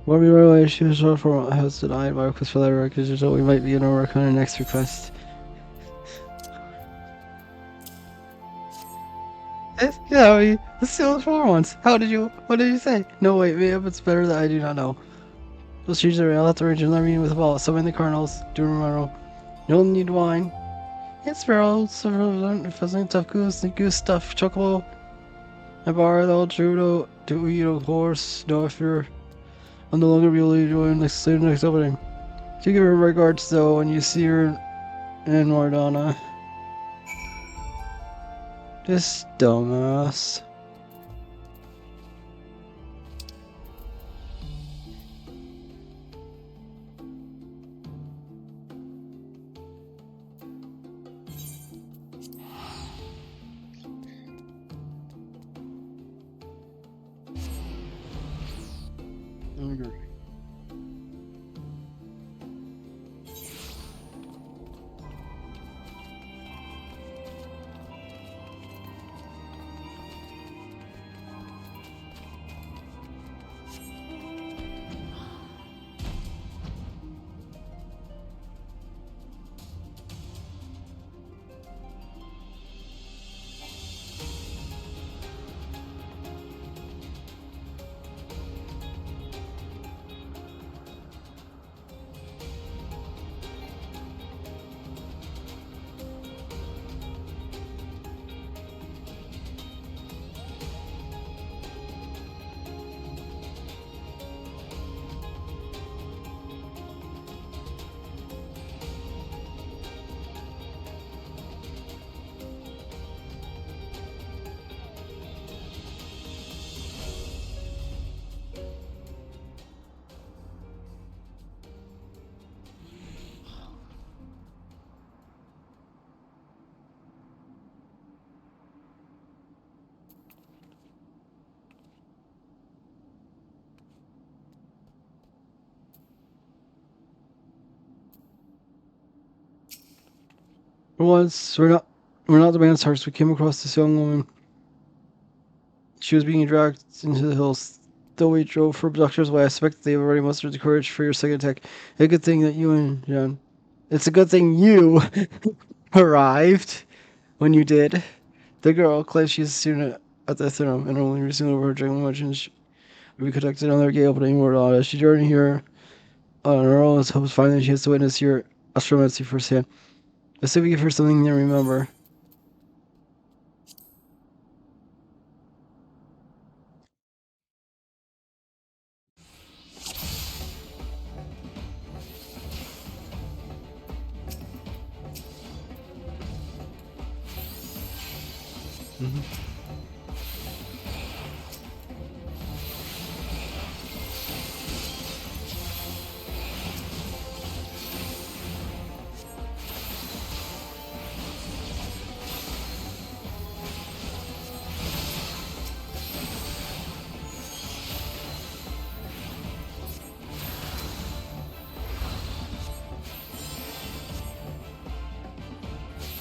What we realize she was short for has denied my request for that record, so we might be in our work on our next request. Yeah, let's do those for once. What did you say? No, wait, maybe it's better that I do not know. Those trees are I'll have to arrange another meeting with the ball. Summon the Cardinals. Do remember. You'll need wine. It's Sparrow, Pheasant, Tough Goose Stuff, Chocobo. I borrow the old Trudeau to eat a horse. No, if you're. I'm no longer be able to join next opening. Do give her regards though when you see her in Mordana. This dumbass. For once, we're not the man's hearts. We came across this young woman. She was being dragged into the hills. Though we drove for abductors away, I suspect they've already mustered the courage for your second attack. A good thing that you and John. It's a good thing you arrived when you did. The girl claims she's a student at the Ethereum and only recently over her juggling emotions. We conducted another gay opening word on as she journeyed here on her own. Hopes finally she has to witness your astromancy firsthand. Let's see if we give her something to remember.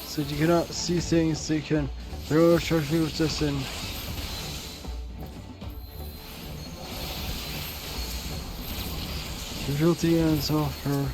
So you cannot see things, so you can throw a charge with this in. Reveal the ends of her.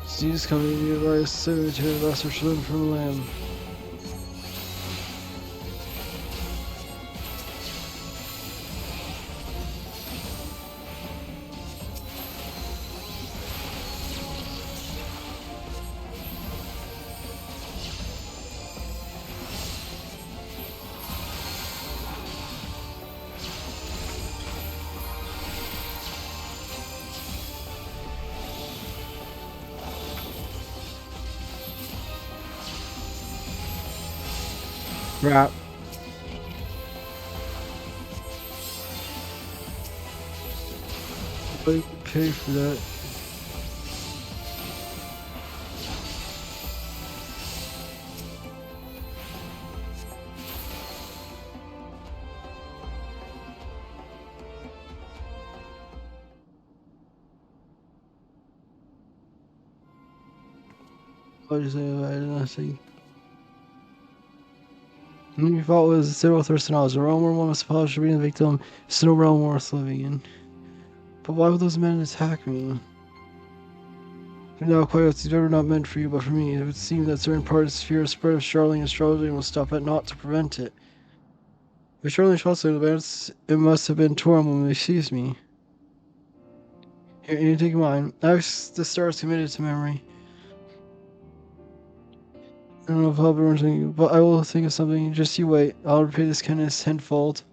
Seas coming to nearby cemetery lesser swim from land. Rap. I would pay for that. I just say I did not see. Your fault was zero thirst and knowledge. The realm where one must polish being a victim is no realm worth living in. But why would those men attack me? Now, quite these are not meant for you, but for me. It would seem that certain parts of fear spread of Charlie and Charlene will stop at naught to prevent it. If Charlie and Charlene advance, it must have been torn when they seized me. Here, you take mine. Ask the stars committed to memory. I don't know if I'll be remembering you, but I will think of something. Just you wait. I'll repay this kindness tenfold.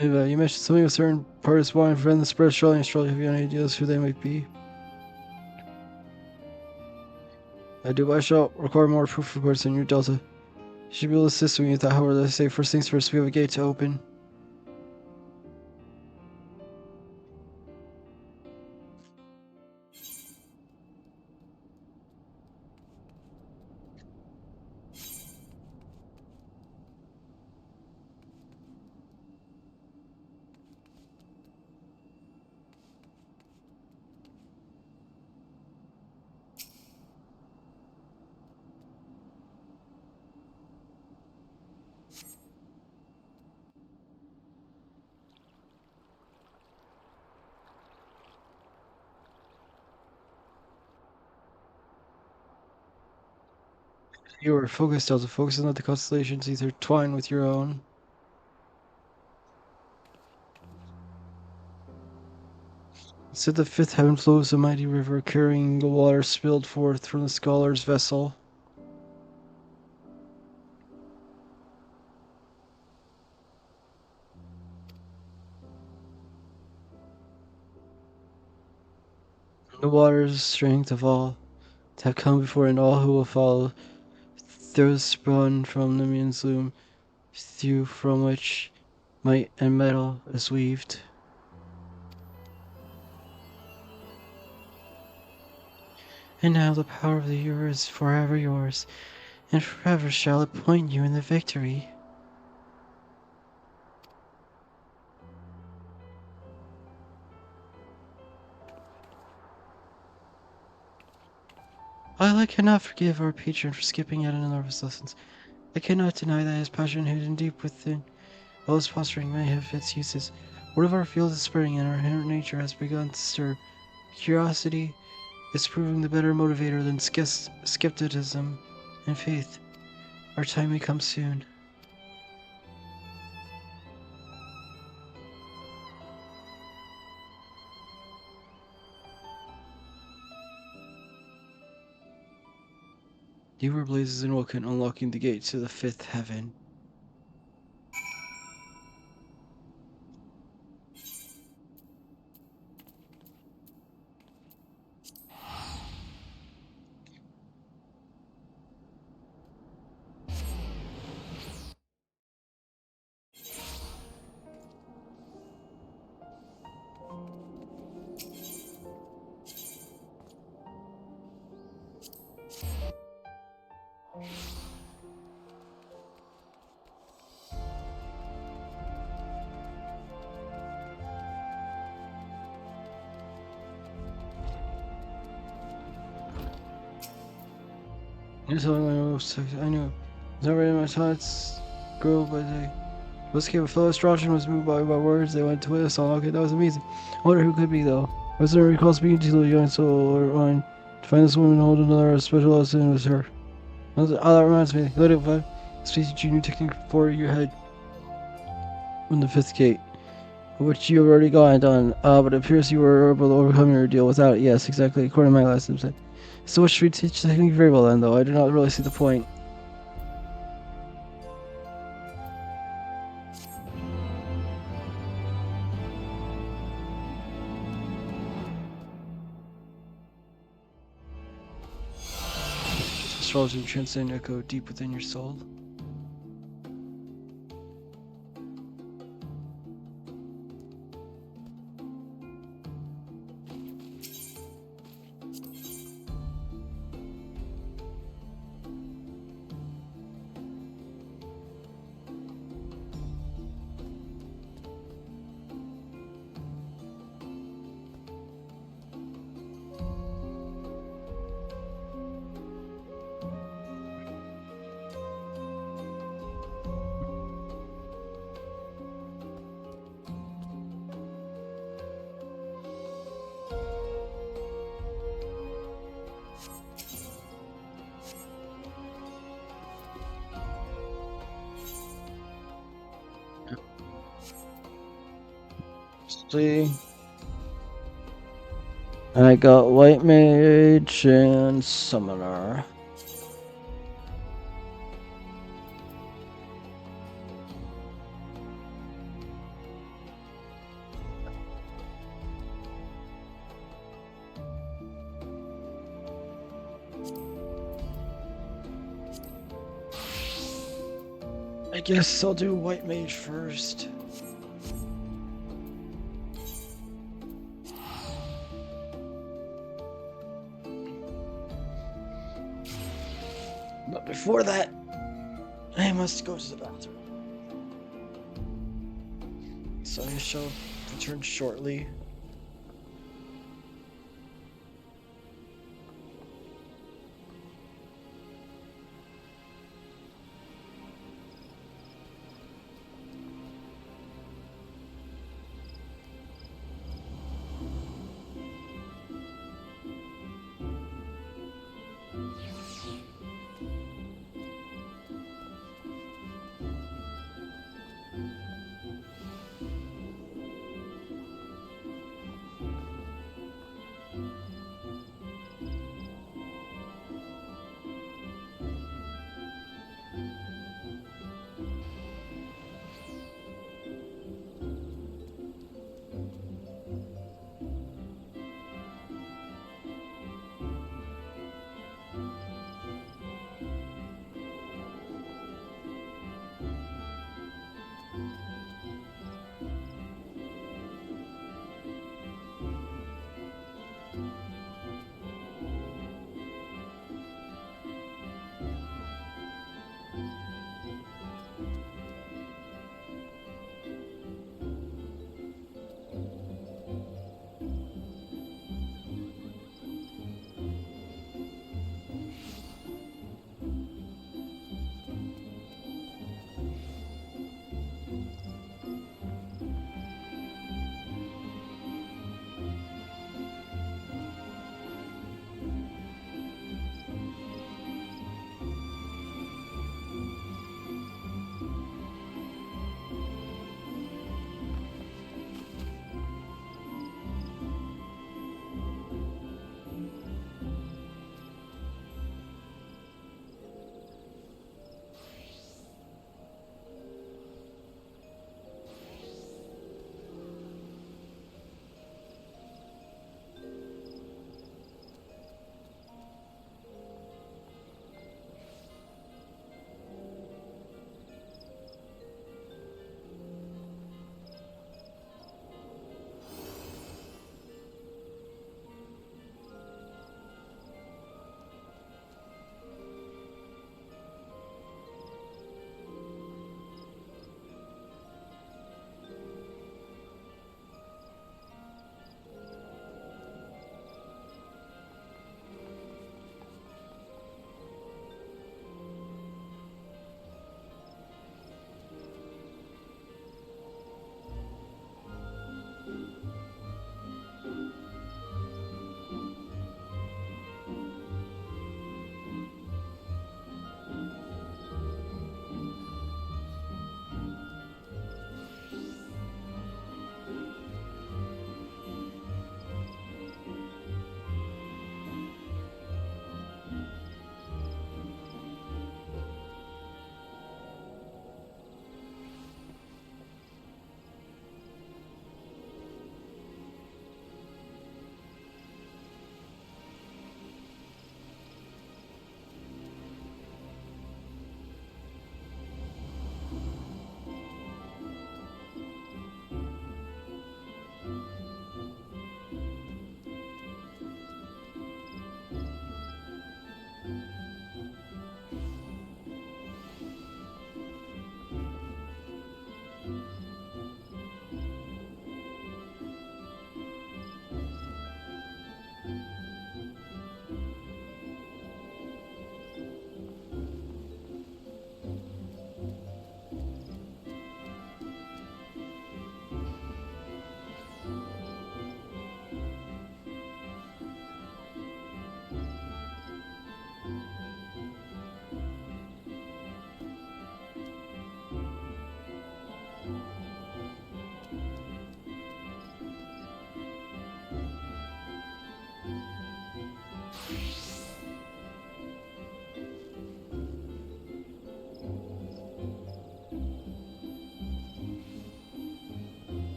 Ava, you mentioned something of certain parties wanting to prevent the spread of Charlie and Charlie. Have you any ideas who they might be? I do, but I shall require more proof reports than your Delta. You should be able to assist me with that, however, let's say first things first, we have a gate to open. You are focused, Delta. Focus on let the constellations intertwine with your own. Said the fifth heaven flows a mighty river, carrying the water spilled forth from the scholar's vessel. The water's strength of all to have come before, and all who will follow. Those sprung from the moon's loom, through from which might and metal is weaved. And now the power of the year is forever yours, and forever shall it point you in the victory. While I cannot forgive our patron for skipping yet another of his lessons, I cannot deny that his passion hidden deep within all his posturing may have its uses. One of our fields is spreading, and our inherent nature has begun to stir. Curiosity is proving the better motivator than skepticism and faith. Our time may come soon. You were blazes and Woken, unlocking the gate to the fifth heaven. Here's something I knew. It's not ready my thoughts grow by day. This came a fellow astrologer was moved by my words. They went to witness all. Okay, that was amazing. I wonder who could be though. I was there recall speaking to the young soul or mine to find this woman and hold another special lesson with her. Oh, that reminds me. Let it five. Species new technique for your head. From the fifth gate, which you have already gone and done. But it appears you were able to overcome your ordeal without it. Yes, exactly. According to my last episode. So what should we teach the technique very well then, though? I do not really see the point. swells and transcend echo deep within your soul. See, I got White Mage and Summoner. I guess I'll do White Mage first. But before that, I must go to the bathroom. So I shall return shortly.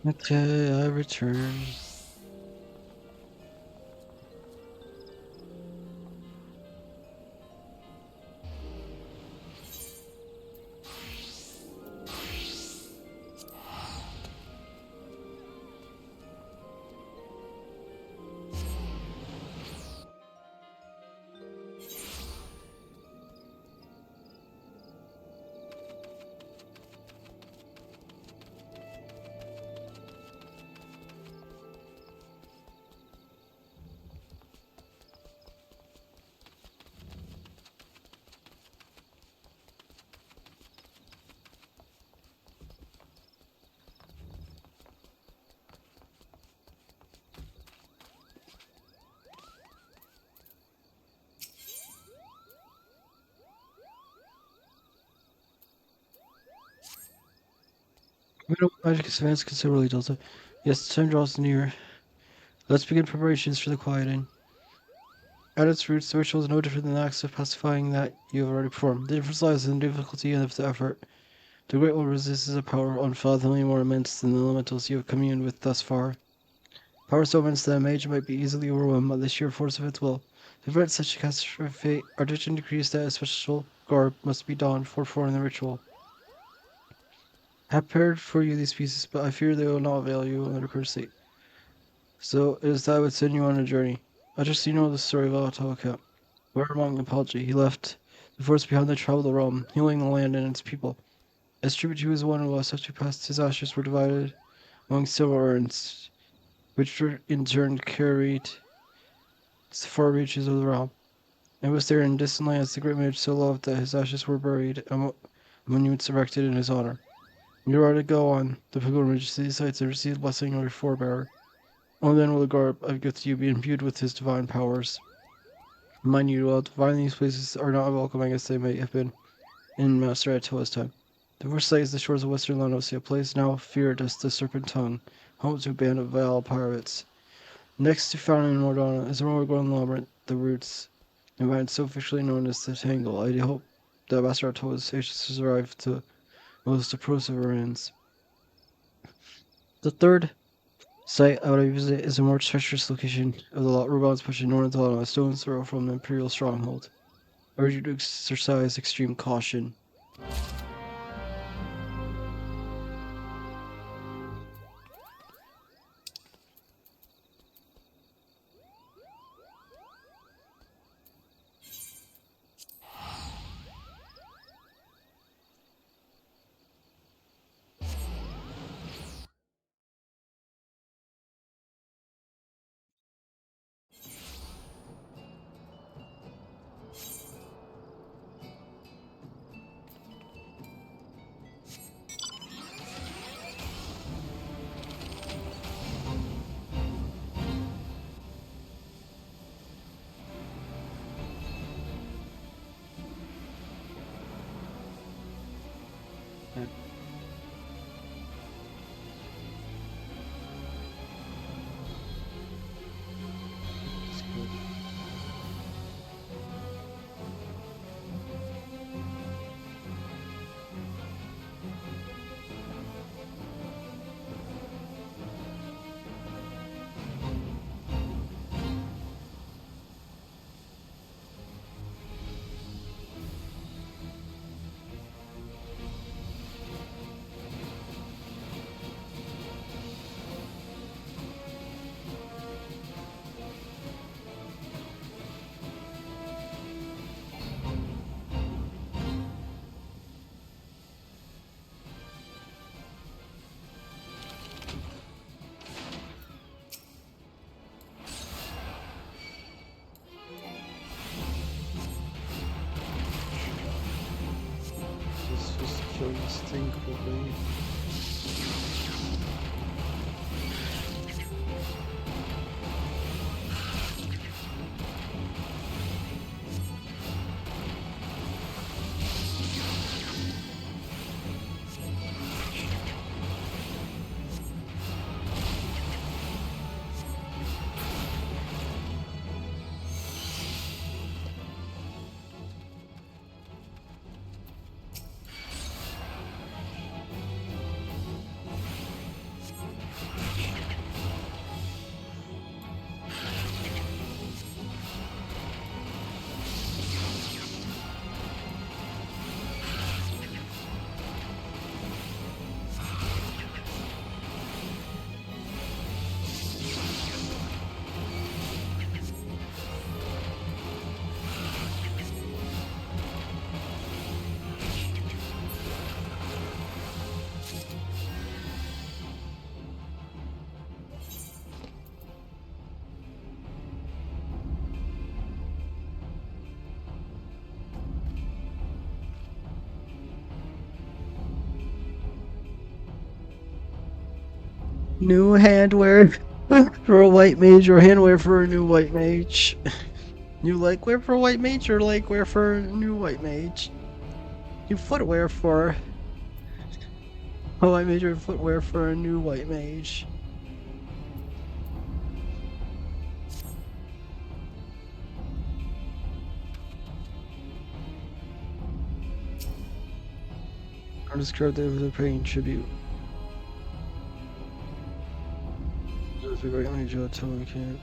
Okay, I return. Magic is advanced considerably, Delta. Yes, the time draws near. Let's begin preparations for the quieting. At its roots, the ritual is no different than the acts of pacifying that you have already performed. The difference lies in the difficulty and of the effort. The Great One resists a power unfathomably more immense than the elementals you have communed with thus far. Power so immense that a mage might be easily overwhelmed by the sheer force of its will. To prevent such a catastrophic fate, our diction decrees that a special garb must be donned for performing the ritual. I have prepared for you these pieces, but I fear they will not avail you under current state. So it is that I would send you on a journey. I just so you know the story of Altawaka. Where among apology, he left the force behind the traveled realm, healing the land and its people. As tribute to his one of us after passed, his ashes were divided among several urns, which were in turn carried to the far reaches of the realm. It was there in distant lands the great mage so loved that his ashes were buried, and monuments erected in his honor. You are to go on the pilgrimage to these sites and receive the blessing of your forebearer. Only then will the garb I give to you be imbued with his divine powers. Mind you, while divine these places are not welcoming as they may have been in Master Attila's time. The first sight is the shores of western Lanosia, a place now feared as the Serpent Tongue, home to a band of vile pirates. Next to Fountain and Mordana is a overgrown labyrinth, the roots, and vines so officially known as the Tangle. I hope that Master Attila's ashes arrive to most oppressive ends. The third site I would visit is a more treacherous location of the lot Rubans pushing north on a stone's throw from the Imperial stronghold. I urge you to exercise extreme caution. Just kill this thing quickly. New handwear for a white mage or handwear for a new white mage? New legwear for a white mage or legwear for a new white mage? New footwear for a white mage or footwear for a new white mage? I'll discard that with a paying tribute. That's a great mage until we can't.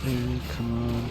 Hey, come on.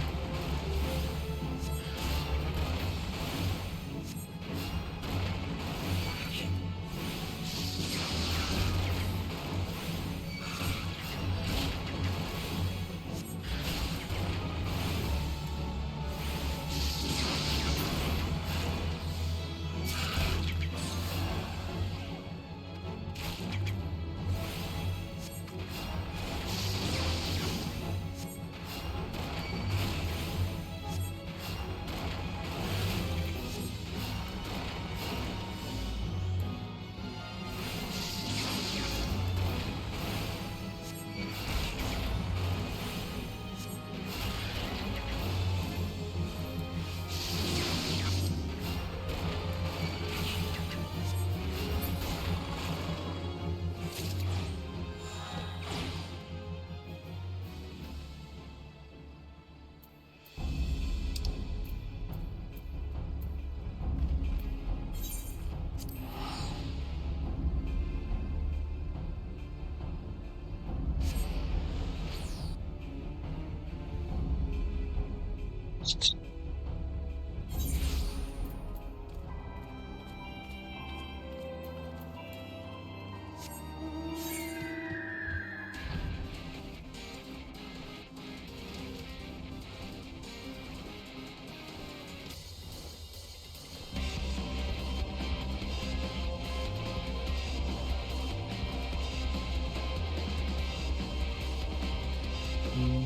Mm.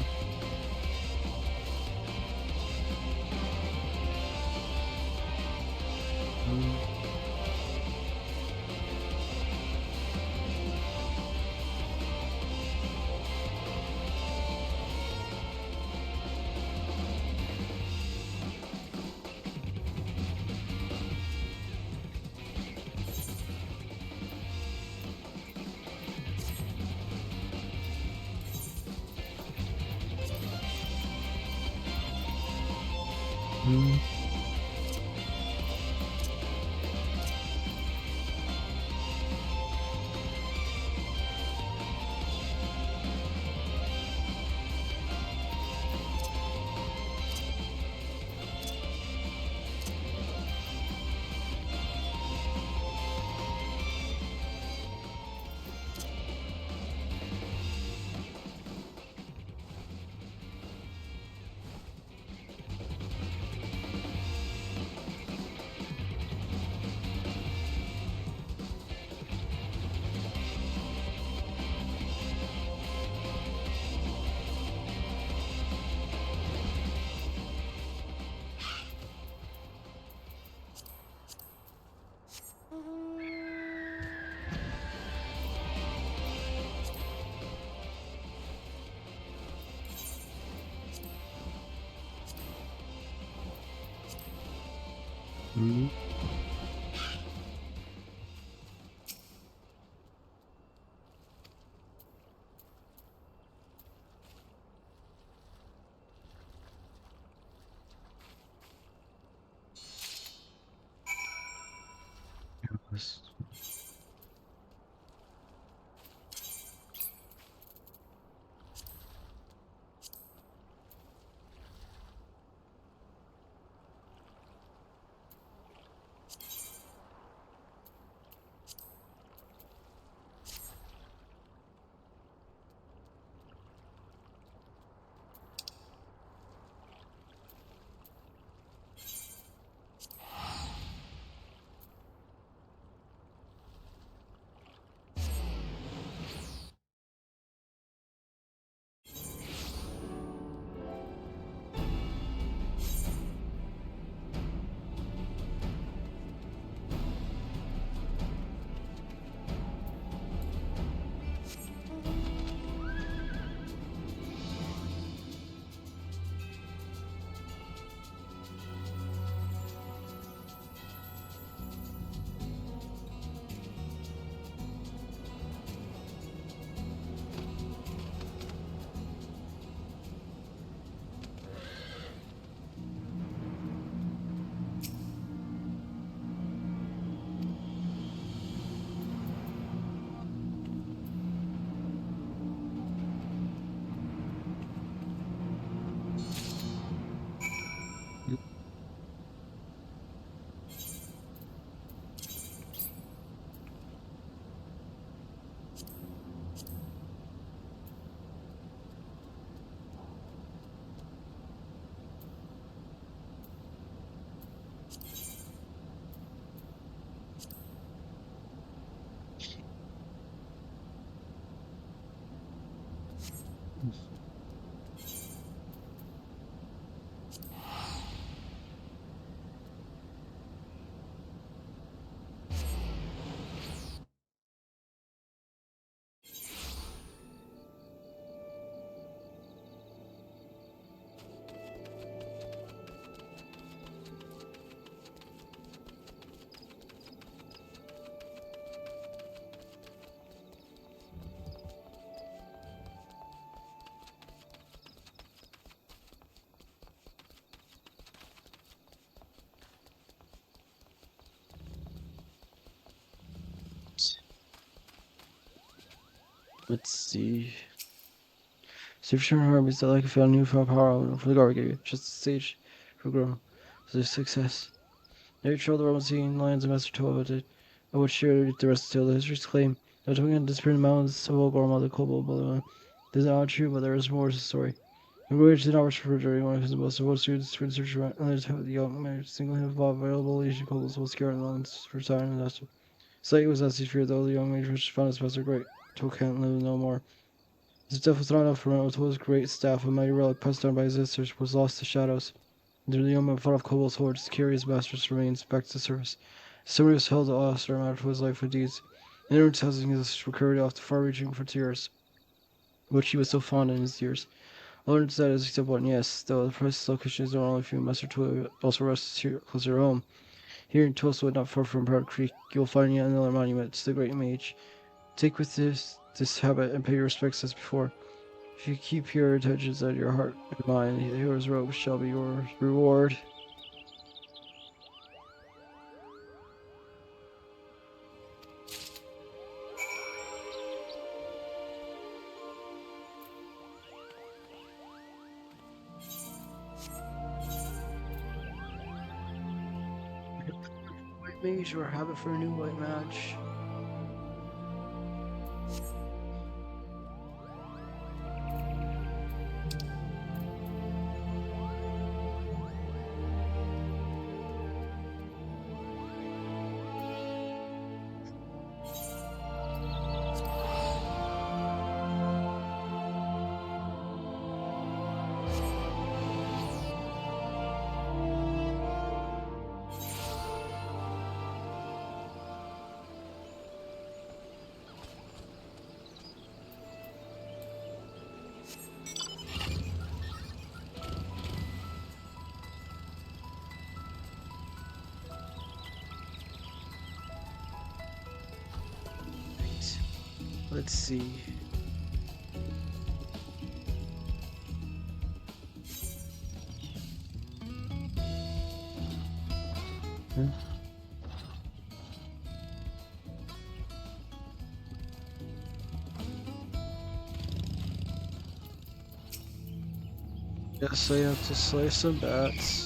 Mm. Mm. Mm. Let's see. Sufficient armies that like a found newfound power for the guard gave you. Just the stage for growing. So success. Now you travel the Roman scene, lions and master told about it. I would share the rest of the history's claim. Now doing in disappearing mountains of Olgorma, the Kobold Bulliman. This is not true, but there is more to the story. The voyage did not refer during one of his most devoted students to research around the young man singly involved available Asian kobolds will scare mountains for time and dust. Slight was as he feared, though the young mage which found his master great. Took can't live no more. His death was not enough for him until his great staff, a mighty relic passed down by his sisters, was lost to shadows. The young man fought off kobolds' hordes to carry his master's remains back to the surface. Somebody was held to lost or matter for his life and deeds. In their housing his were carried off to far-reaching frontiers, which he was so fond in his years. I learned that is except one, yes, though the precise location is not only for Master Tool also rests here closer to home. Here in Tulsa, not far from Proud Creek, you will find yet another monument to the great mage. Take with this habit and pay your respects as before. If you keep your intentions at your heart and mind, the hero's robe shall be your reward. White mage or habit for a new white match. Let's see. Yes, I have to slay some bats.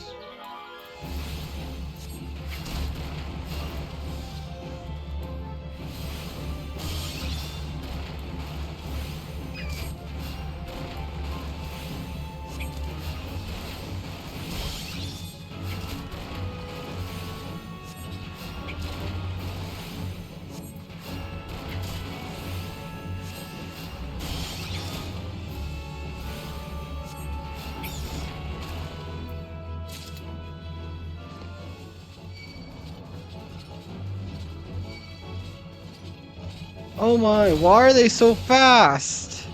Oh my, why are they so fast?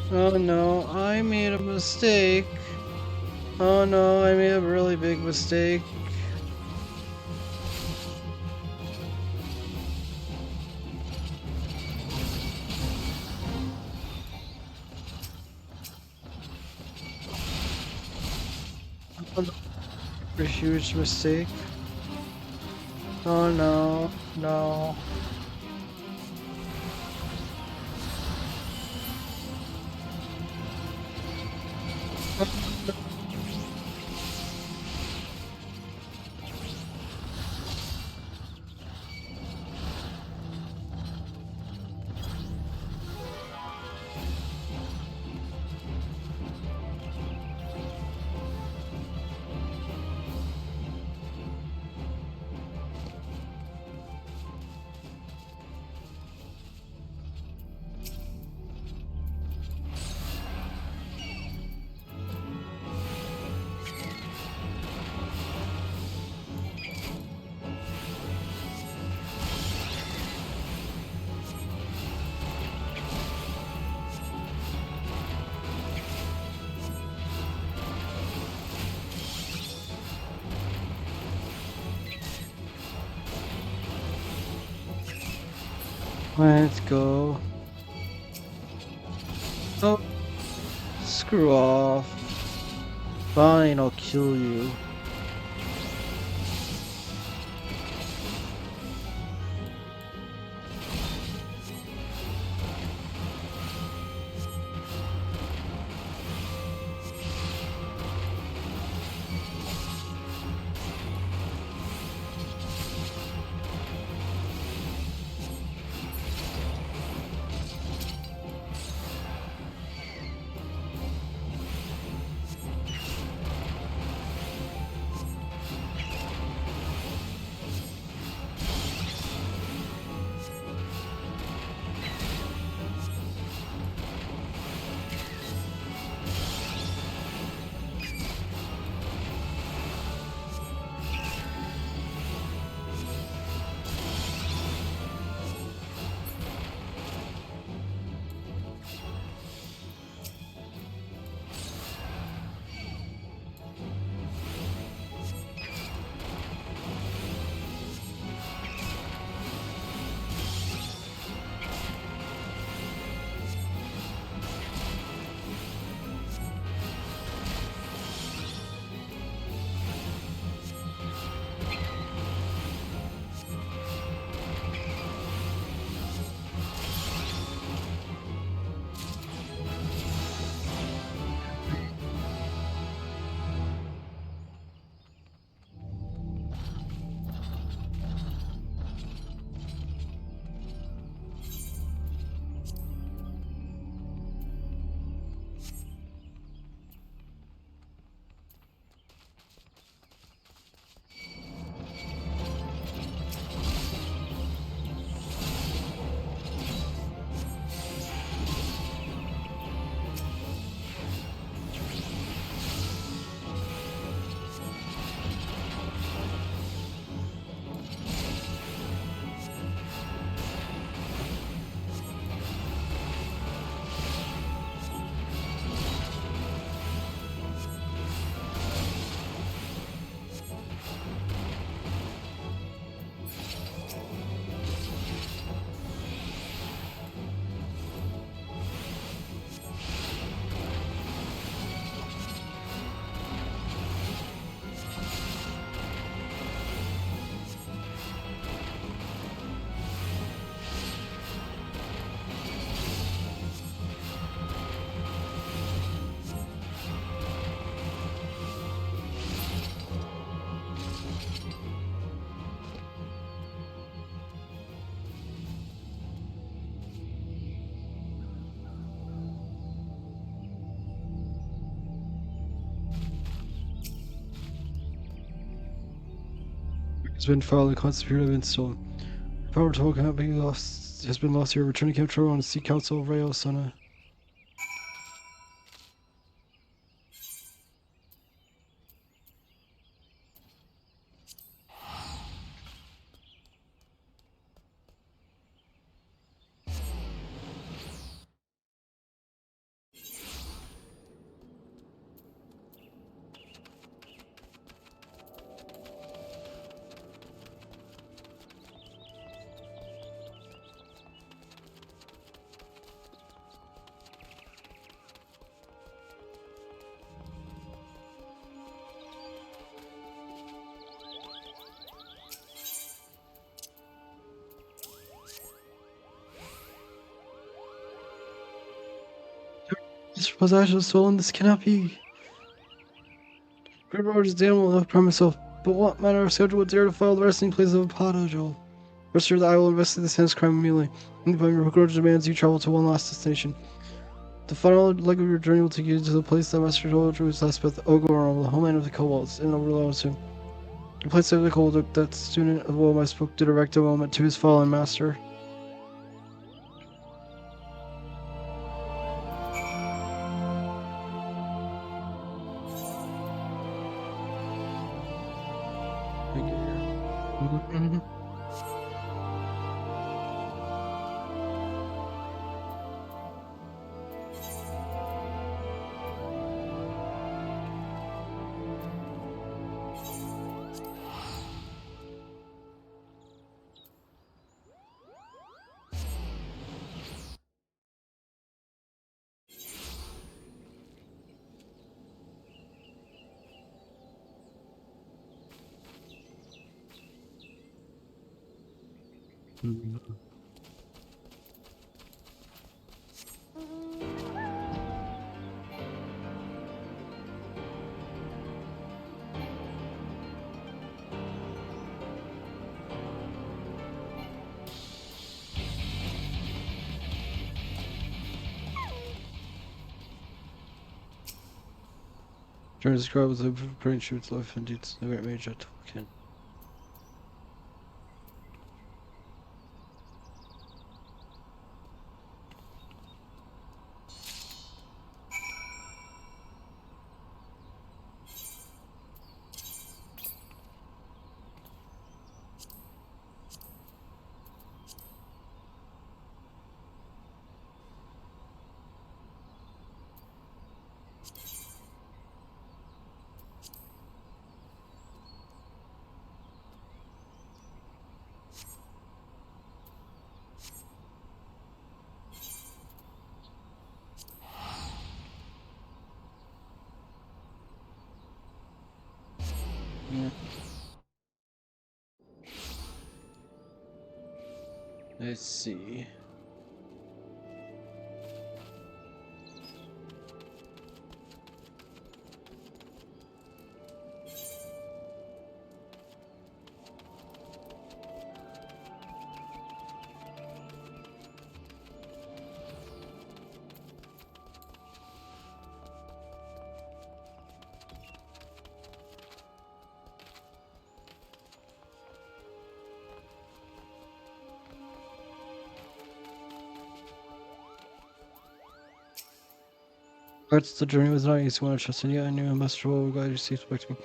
Oh no, I made a mistake. Oh no, I made a really big mistake. A huge mistake. Oh no, no. Let's go. Oh, screw off. Fine, I'll kill you. Has been filed and constant period have been stolen. Power total cannot be lost. Has been lost here. Returning control on the Sea Council of Rayo Sana. This possession is stolen. This cannot be. Great Roger's Daniel will have promised himself. But what manner of schedule would dare to follow the resting place of a Joel? Rest assured that I will investigate this heinous crime immediately. And by your Roger demands you travel to one last destination. The final leg of your journey will take you to the place that Master Joel drew his last breath, Ogoron, the homeland of the Kobolds, in Overlord. The place of the Kobold, that student of Wilma spoke to direct a moment to his fallen master. Trying to describe with a brain shoots life and it's the great mage at Tolkien. Yeah. Let's see. Parts the journey was not easy when I trusted, yet I knew I must roll glad you received back to me.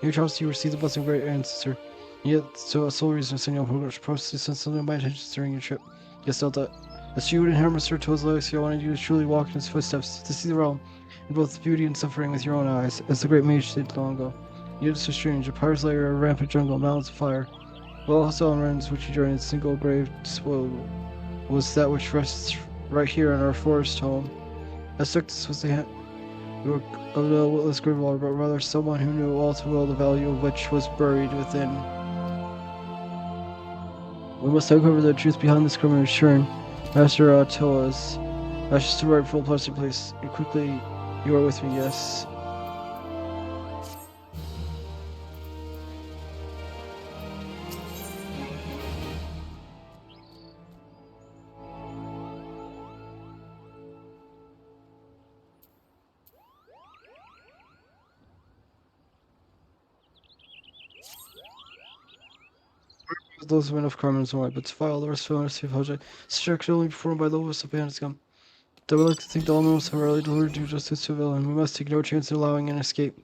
You trust you received the blessing of great ancestor. Yet, so a sole reason of sending out progress process sent something of my intentions during your trip. Yes, felt that. As you would inherit Mr. Toad's legacy, I wanted you to truly walk in his footsteps, to see the realm, in both beauty and suffering with your own eyes, as the great mage did long ago. Yet it's so strange, a pirate's lair, a rampant jungle, mountains of fire. Well, also on runs which you journeyed, a single grave spoiled was that which rests right here in our forest home. As took this was the hand of the witless Grindelwald, but rather someone who knew all too well the value of which was buried within. We must uncover the truth behind this criminal churn. Master Attila's ashes to rightful pleasant place. And quickly, you are with me, yes. Those men of Carmen's right, but to file the rest of the project, structure only performed by the lowest of bandits scum. Though we like to think the elements have rarely delivered due justice to a villain, we must take no chance in allowing an escape.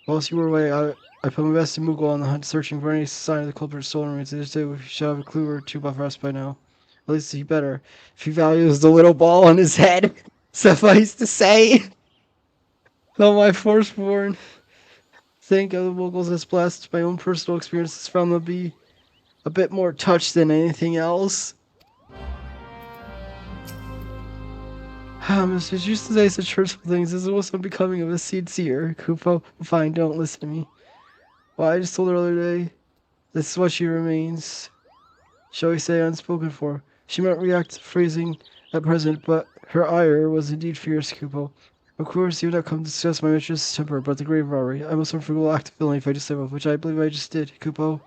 Whilst you were away, I put my best in Moogle on the hunt, searching for any sign of the culprit's stolen remains. This day we should have a clue or two by us by now. At least he better. If he values the little ball on his head, suffice to say. Though my firstborn, think of the Moogles as blessed, my own personal experiences found them to be a bit more touched than anything else. Mr. used to say such hurtful things as it was unbecoming of a seed seer. Kupo, fine, don't listen to me. Well, I just told her the other day, this is what she remains, shall we say, unspoken for. She might react to phrasing at present, but her ire was indeed fierce, Kupo. Of course, you would not come to discuss my mistress's temper, but the grave robbery. I must unforgivable act of villainy if I just say which I believe I just did, Kupo.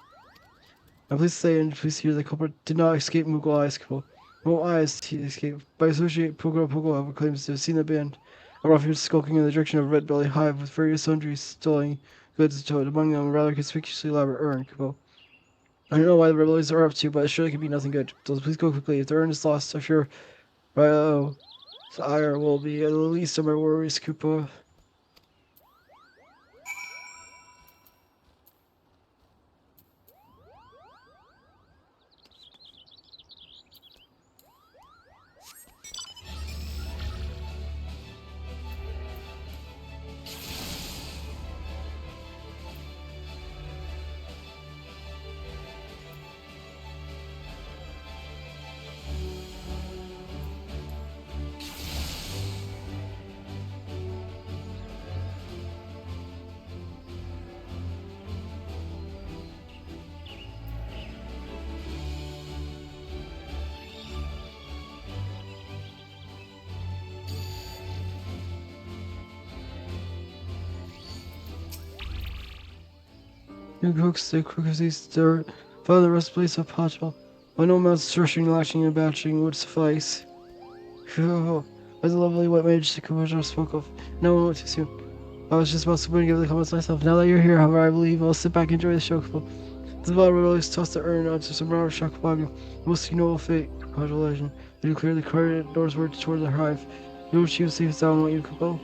I'm pleased to say and pleased to hear the culprit did not escape Moogle eyes, Kupo. No eyes he escaped. By associate, Pogo claims to have seen the band. A ruffian skulking in the direction of Red Belly Hive with various sundries stealing goods towed, among them a rather conspicuously elaborate urn, Kupo. I don't know why the rebels are up to, but it surely can be nothing good. So please go quickly. If the urn is lost, I'm sure Ryo ire will be at the least of my worries, Kupo. You cooks the cookies stir, find the recipe of possible. By no amount of searching, latching, and batching would suffice. Phew. As a lovely white mage the composer spoke of. No one went too soon. I was just about to give the comments myself. Now that you're here, however, I believe I'll sit back and enjoy the show. The bottom release tossed the urn onto some brown Shakabago. Most ignoble fate. Congratulations. They clearly carried northward toward the hive. You know she was safe down what you could go.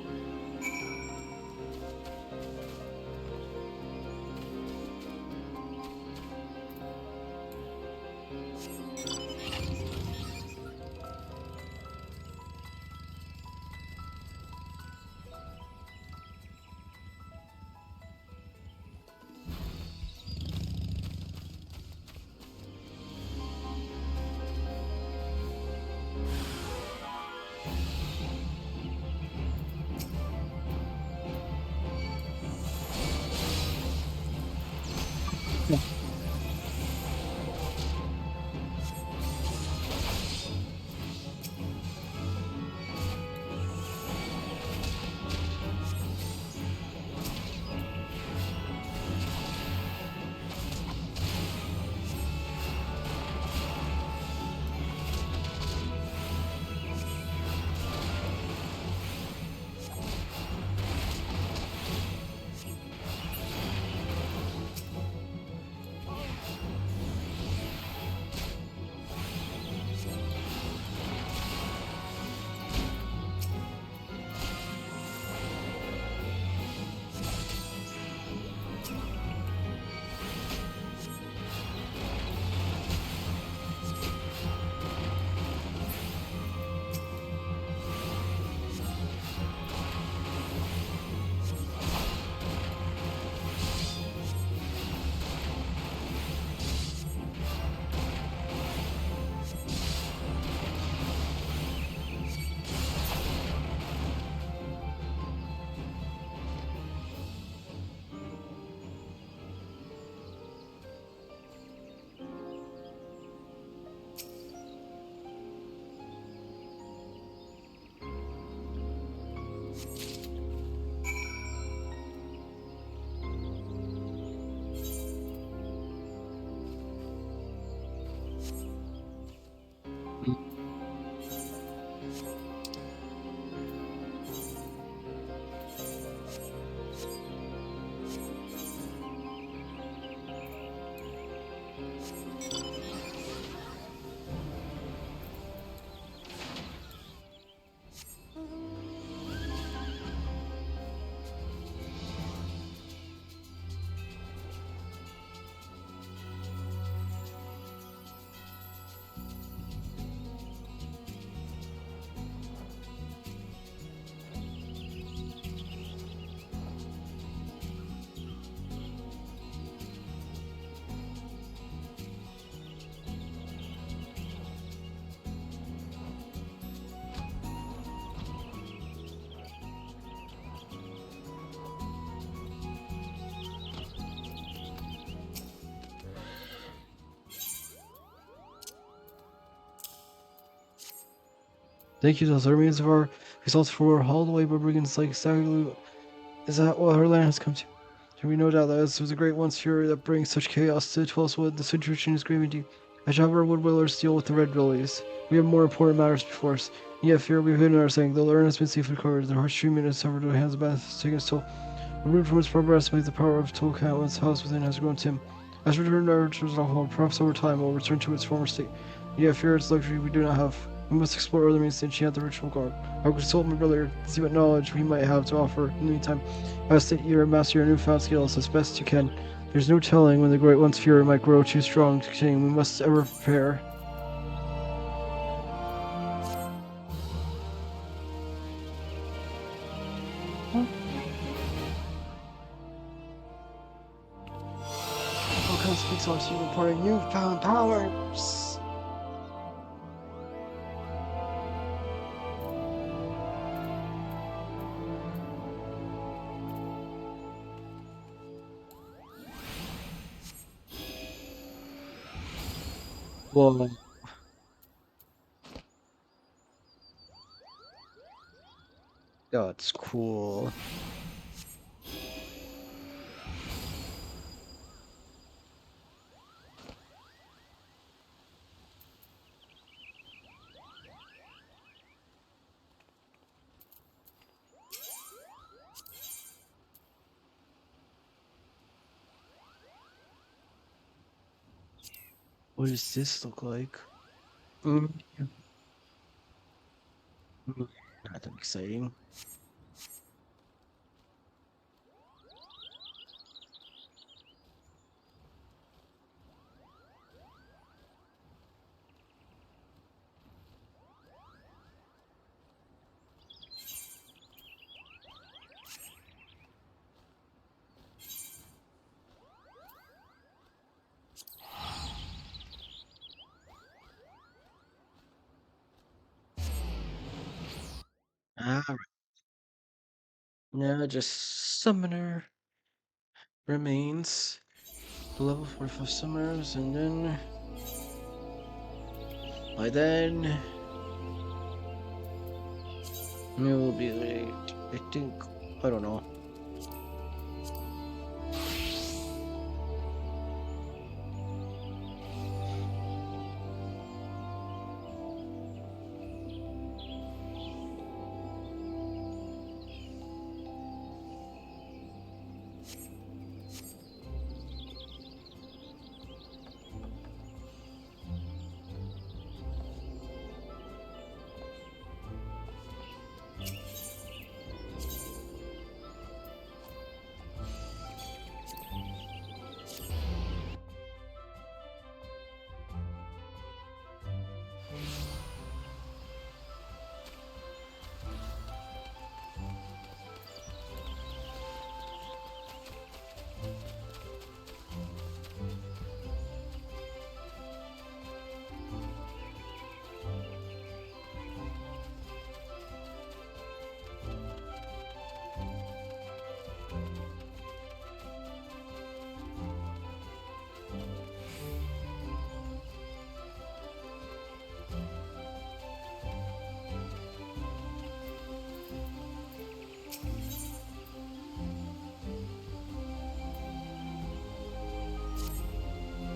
Thank you to the remains of our results for hauled away by brigands like Sagalu. Is that what our land has come to? There be no doubt that this was a great one's fury that brings such chaos to Twelfwood. The situation is grave indeed. I shall have our woodwillers deal with the red lilies. We have more important matters before us. Yet fear we've hidden our saying, though the urn has been safely covered, the harsh treatment has suffered at the hands of bandits taking its toll. Removed from its proper estimate, the power of Tolkien once house within has grown dim. As returned our resolve home, perhaps over time it will return to its former state. Yet fear its luxury we do not have. We must explore other means to enchant the ritual guard. I will consult my brother to see what knowledge we might have to offer. In the meantime, I will state you master your newfound skills as best you can. There's no telling when the Great One's fury might grow too strong to contain. We must ever prepare. Tolkien speaks on you reporting newfound powers. Whoa. That's cool. What does this look like? Mm. Not that exciting. Alright. Now just summoner remains. Level 45 summoners, and then by then it will be late. I think, I don't know.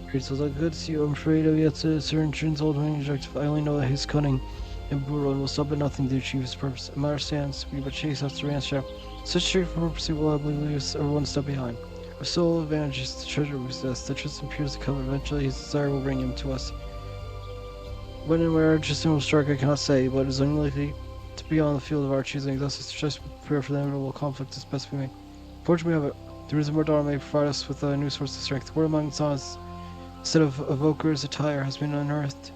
Crystals are good to see you. I'm afraid I've yet to discern Jin's old objective. I only know that he's cunning and brutal and will stop at nothing to achieve his purpose. A matter stands, we but chase after Ranch. Such straightforward pursuit will probably leave us one step behind. Our sole advantage is the treasure we possess. The Tristan appears to come. Eventually, his desire will bring him to us. When and where Tristan will strike, I cannot say, but it is unlikely to be on the field of our choosing. Thus, it's just prepare for the inevitable conflict as best we may. Fortunately, we have it. The Risen Mordor may provide us with a new source of strength. Word among Zons, instead of Evoker's attire, has been unearthed.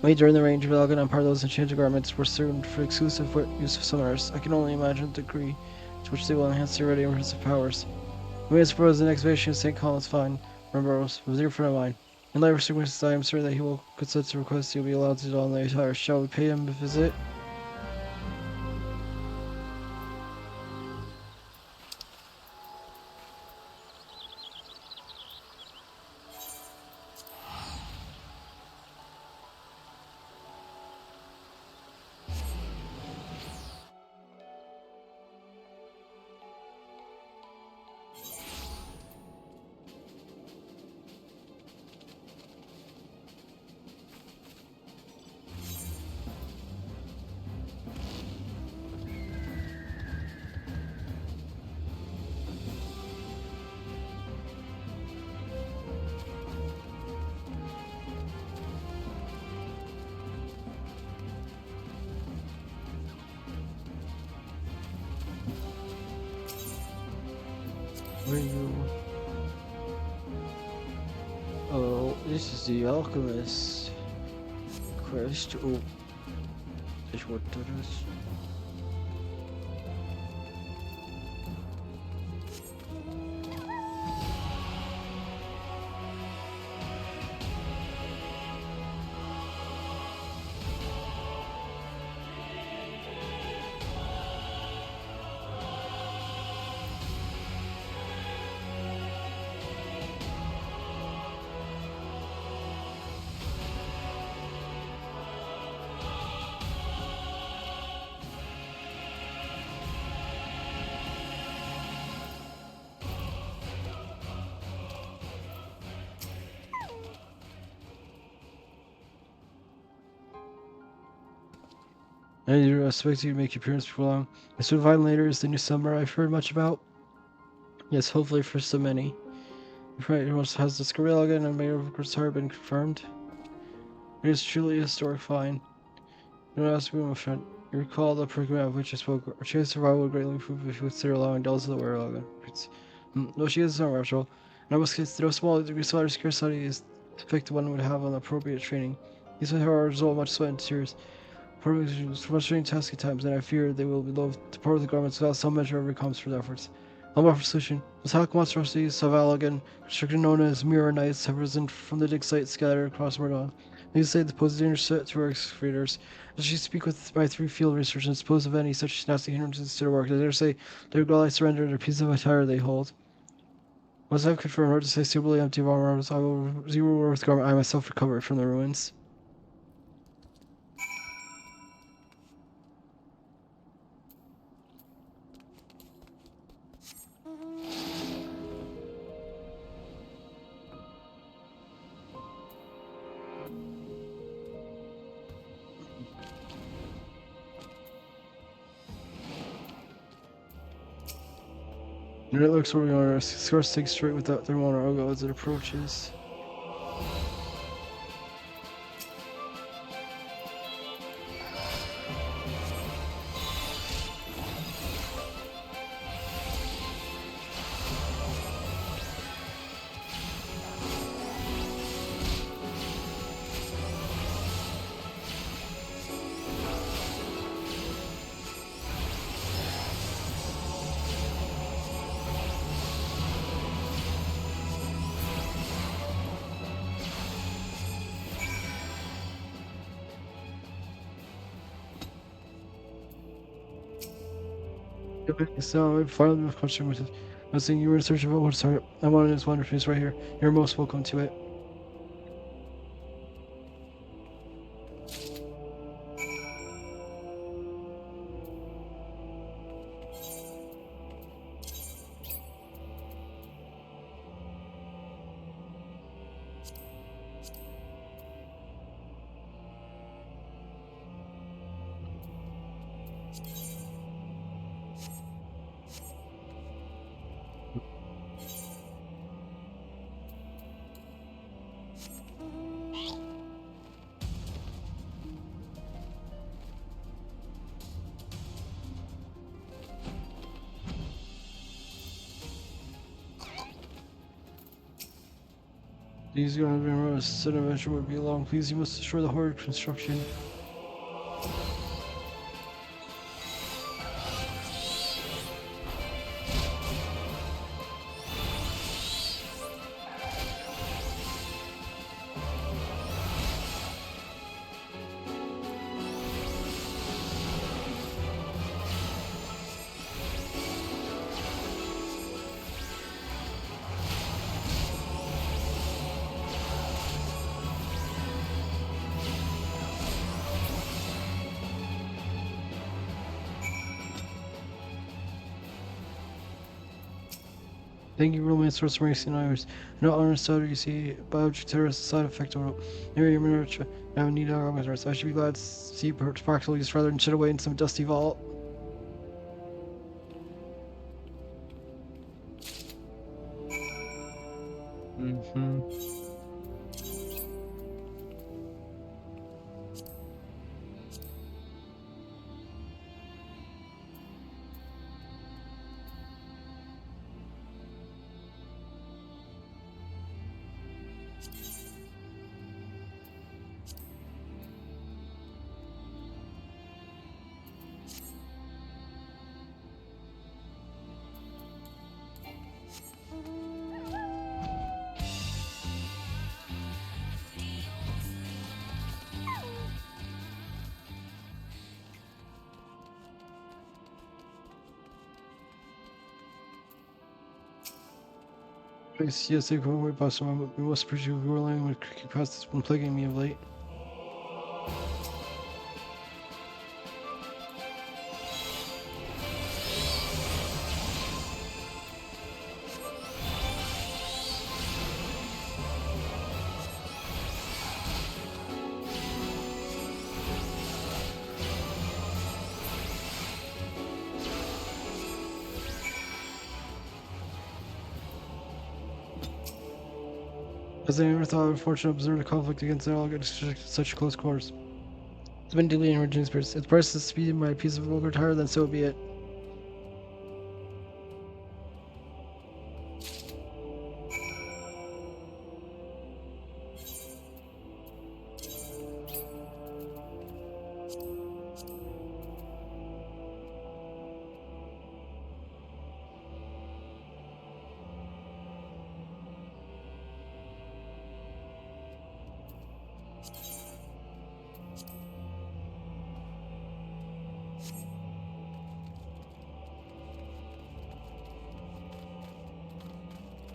Made during the range of Elgin Empire, those enchanted garments were served for exclusive use of summoners. I can only imagine the degree to which they will enhance their already impressive powers. We may suppose the next excavation of St. Colin's fine, Remembrance, was a dear friend of mine. In light of circumstances, I am certain that he will consent to request he will be allowed to don the attire. Shall we pay him a visit? Where you? Oh, this is the alchemist. Quest. Oh, is what that is. I do expect you to make your appearance before long. As to find later is the new summer I've heard much about. Yes, hopefully for so many. Right, has the Scarilla and Mayor of Grisar been confirmed? It is truly a historic find. You don't ask me, my friend. You recall the predicament of which I spoke. Our chance of survival would greatly improve if you consider allowing dolls to the wear login. No, she is not natural. And I must consider no small degree of scarcity is to pick the one would have on appropriate training. These are a result of much sweat and tears. Frustrating tasking times, and I fear they will be loath to part with the garments without some measure of recompense for their efforts. I'll offer a solution. Those hack monstrosities of Allagan, strictly known as Mirror Knights, have risen from the dig site scattered across Mordon. These sites pose a dangerous threat to our excavators. As she speak with my 3 field researchers and dispose of any such nasty hindrances to their work, I dare say their gall surrender their piece of attire they hold. Once I've confirmed her to say suitably empty of armors, I will zero worth garment I myself recover from the ruins. And it looks where we are. Scarce takes straight with that thermometer. I'll go as it approaches. So I finally moved closer with it. I was saying you were in search of a water target. I'm on this wonderful place right here. You're most welcome to it. These are going to be a sudden adventure would be long. Please, you must destroy the horrid construction. Thank you, romance source racing hours. Not understood, you see, biological terrorist side effect of area miniature. Now need our organizers. I should be glad to see practical use rather than shit away in some dusty vault. Mm-hmm. Please, yes, I go away, boss. We must pursue your line with cricket past that's been plaguing me of late. As I never thought I would fortunate to observe a conflict against all at such close quarters. It's been deeply in original spirits. If the price is to be my piece of vulgar tire, then so be it.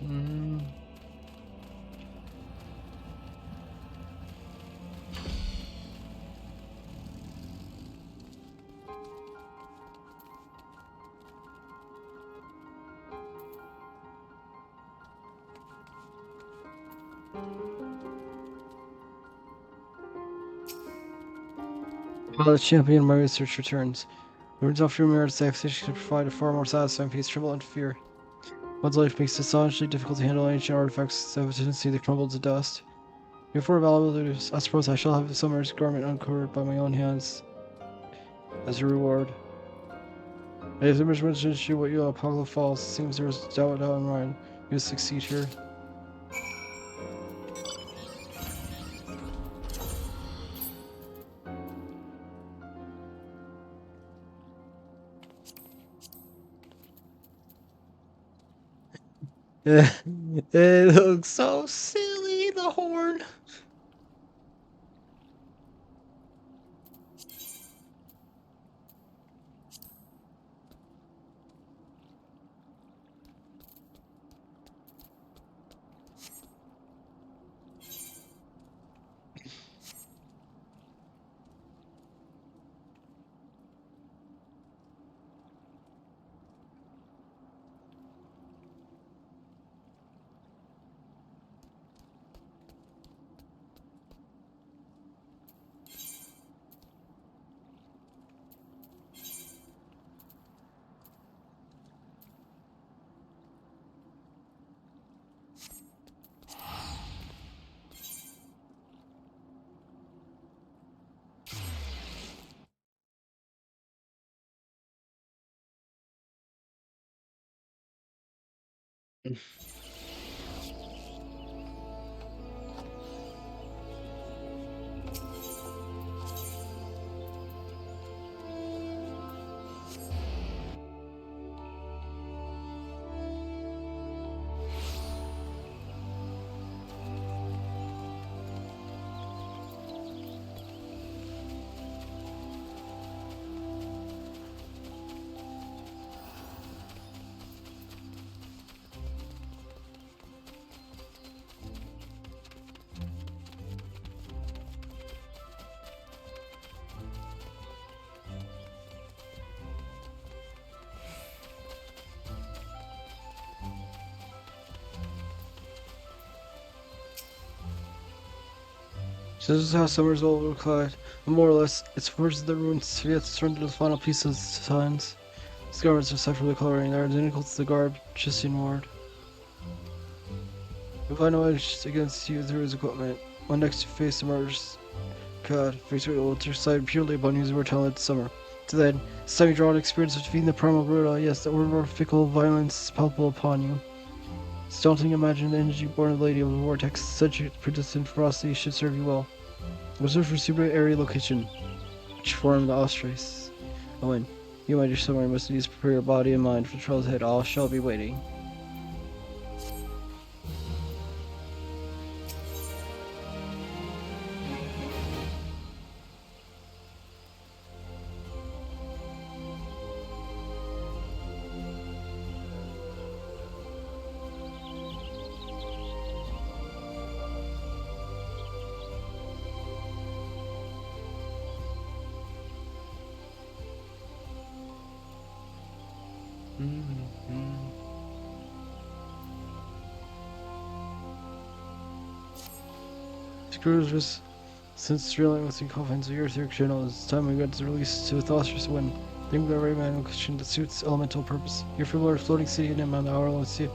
Mm. While the champion of my research returns, the words off your merits accusation can provide a far more satisfying peace, trouble, and fear. One's life makes it astonishingly difficult to handle ancient artifacts that have a tendency to crumble to dust. Before valuable duties, I suppose I shall have the summer's garment uncovered by my own hands as a reward. And if the mission to shoot what you Apollo falls, it seems there is doubt in mind. You will succeed here. It looks So silly, the horn. So this is how Summer's old replied. More or less, its forces of the ruins have yet to turn to the final piece of its designs. These garments are separately coloring. They are identical to the garb Justine wore. If I know edge against you through his equipment, when next you face the murderous god, victory will decide purely upon whose mortality to Summer. To then, this time you draw an experience of defeating the primal brutal, yes, the order of fickle violence is palpable upon you. It's daunting to imagine the energy born of the Lady of the Vortex, such predestined ferocity should serve you well. Reserve for super area location, which form the Ostrace. Owen, you, my dear Summer, must needs prepare your body and mind for the trials ahead. All shall be waiting. Screws was since drilling with the confines of the Earth channel, it's time we got to release to the Ostrich wind. Think we got a man location that suits elemental purpose. Your familiar floating city and him on the hour-long sea.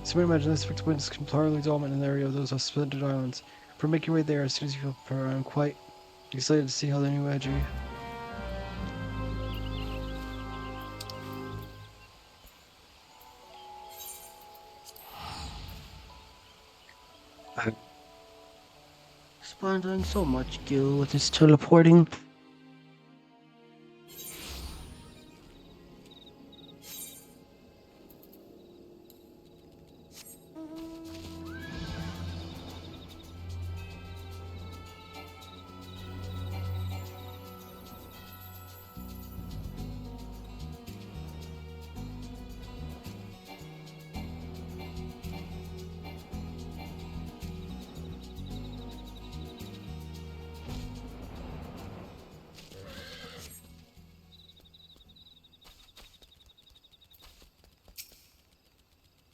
So imagine this effect winds completely dominant in the area of those splendid islands. For make your way there as soon as you feel prepared. I'm quite excited to see how the new edge. Spending so much gil with his teleporting.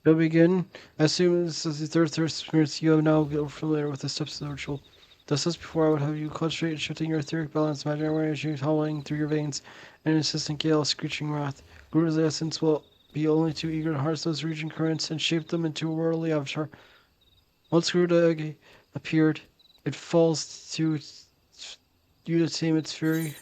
Shall we begin? As soon as the third thirst experience, you have now get familiar with the steps of the ritual. Thus, as before, I would have you concentrate on shifting your etheric balance, imaginary energy howling through your veins, and an insistent gale of screeching wrath. Guru's essence will be only too eager to harness those region currents and shape them into a worldly avatar. Once Garuda appeared, it falls to you to tame its fury.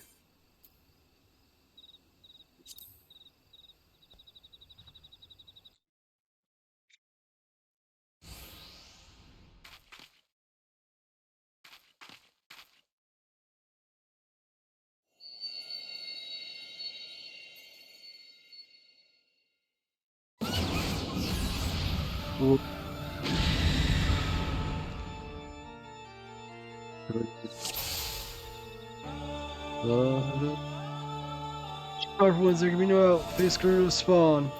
Powerful ones, there can be no out. Face Garuda spawn.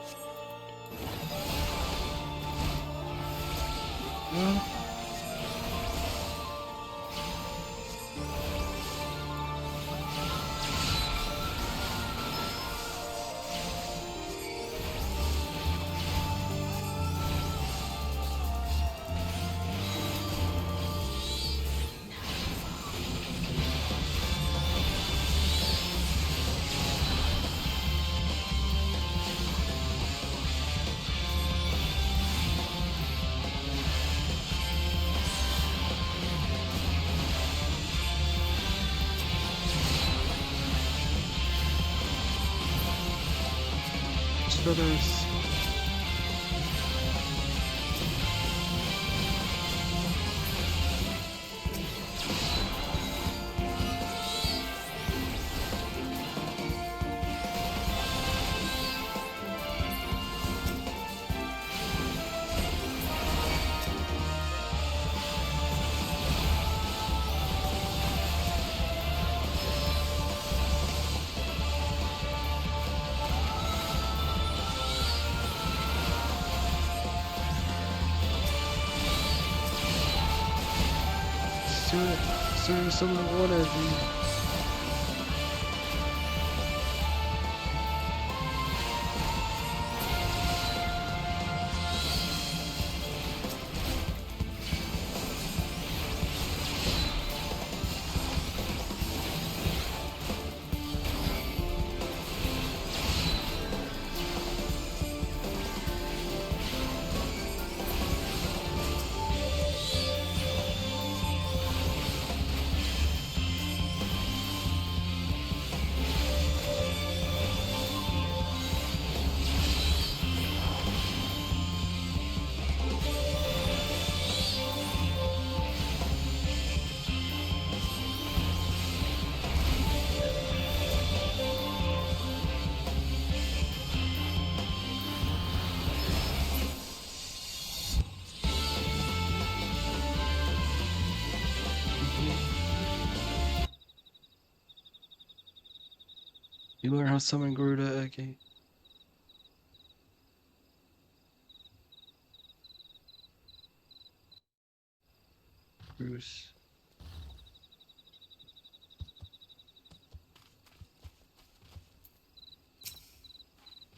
Feathers. Soon someone wanted me. You learn how to summon Garuda again. Bruce.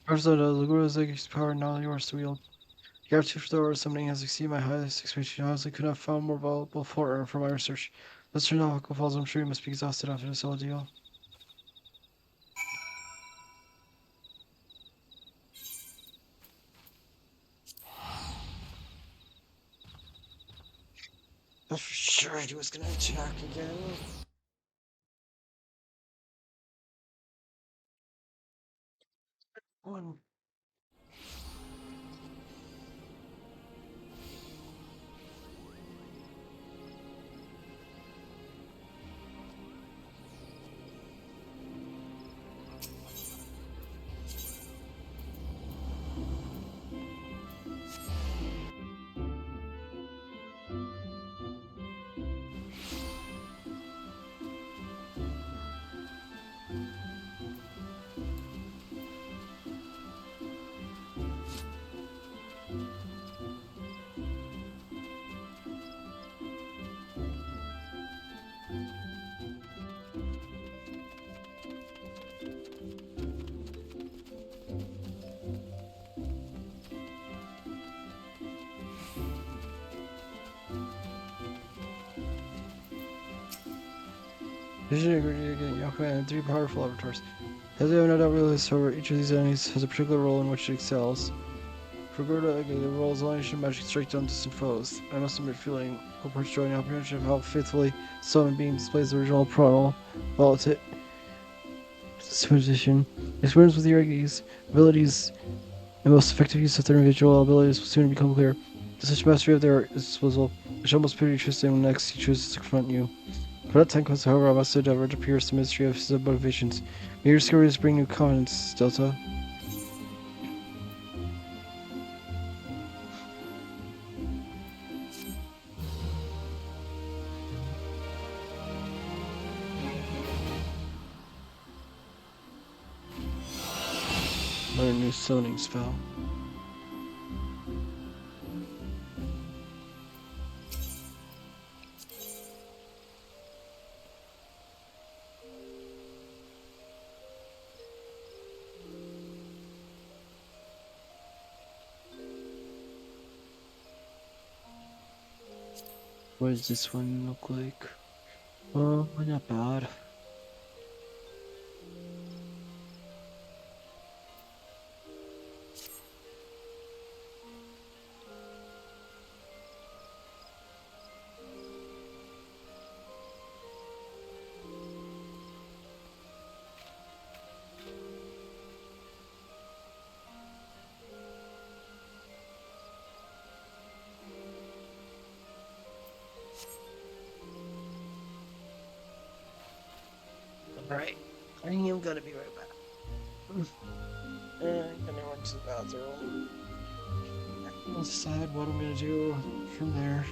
First of all, the Garuda's Ege's power now yours to wield. The aptitude for the order summoning has exceeded my highest expectation. I honestly could not have found more valuable for my research. Let's turn off Aqua Falls. I'm sure you must be exhausted after this ordeal. thought for sure he was gonna attack again. One. Vision again, Yakuza and 3 powerful avatars. As they have no doubt realized, however, each of these enemies has a particular role in which it excels. For Gorda, again, the role is only magic strike down distant foes. I must admit, feeling hopeless joy and apprehension of how faithfully Summon Beam displays the original Primal while it's hit this position. Experience with Yurigi's abilities and most effective use of their individual abilities will soon become clear. To such mastery of their disposal, it shall almost pity Tristan when next he chooses to confront you. For that time comes, however, I must endeavor to pierce the mystery of his motivations. May your discoveries bring new confidence, Delta. Learn new summoning spell. What does this one look like? Oh, not bad. Alright. I am gonna be right back. And I'm gonna run to the bathroom. I'll decide what I'm gonna do from there.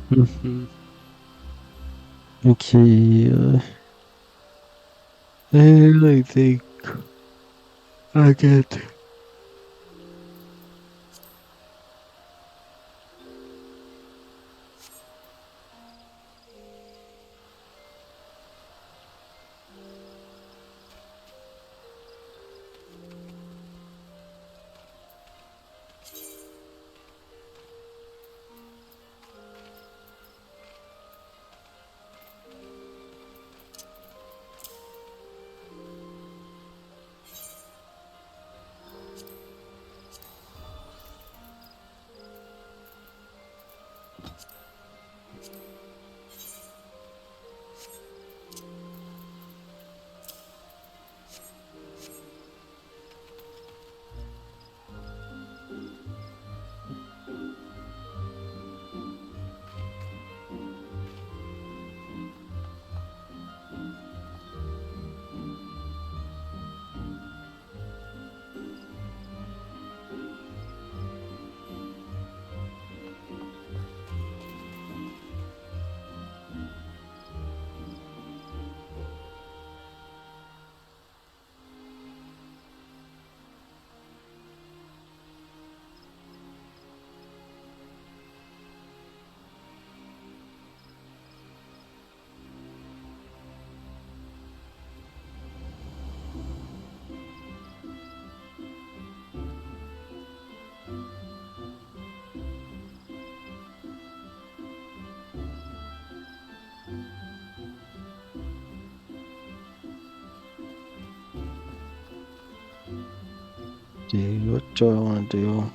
Mhm. Okay, I think I get. Dude, what do I want to do?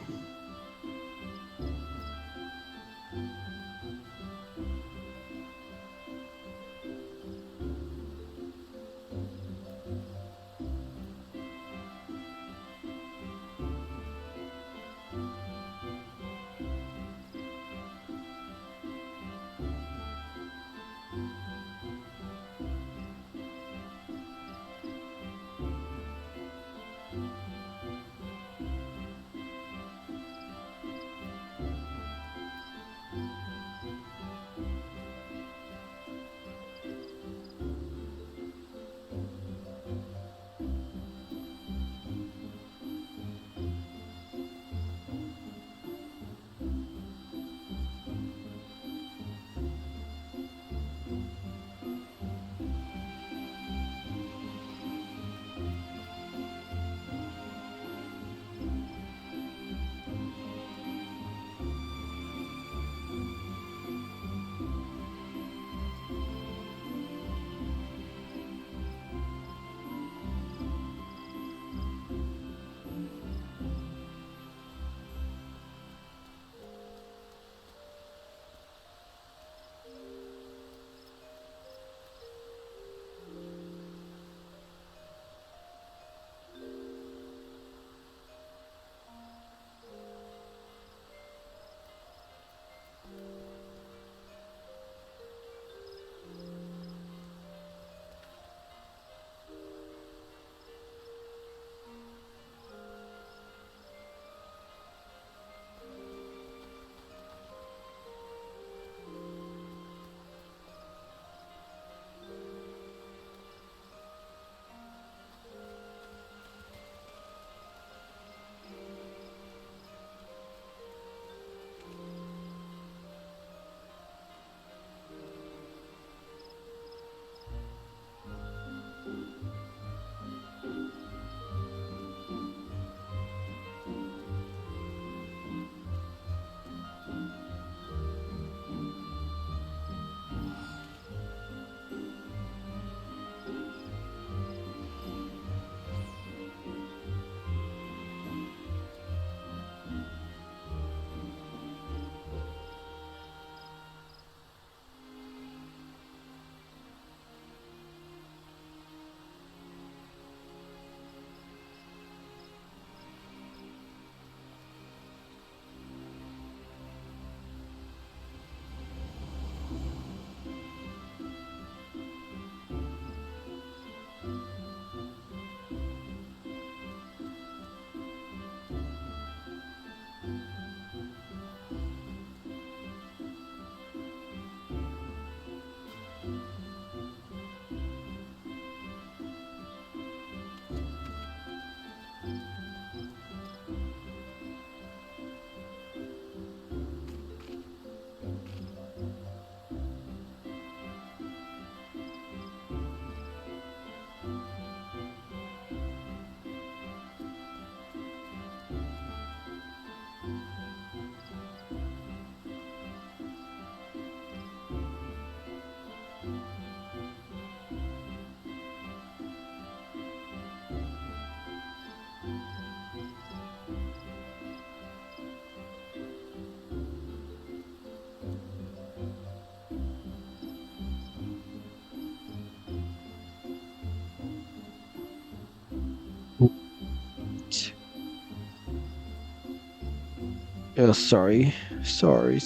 Sorry. Sorry.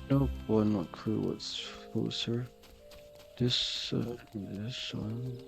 Nope, one not clue what's closer. This one.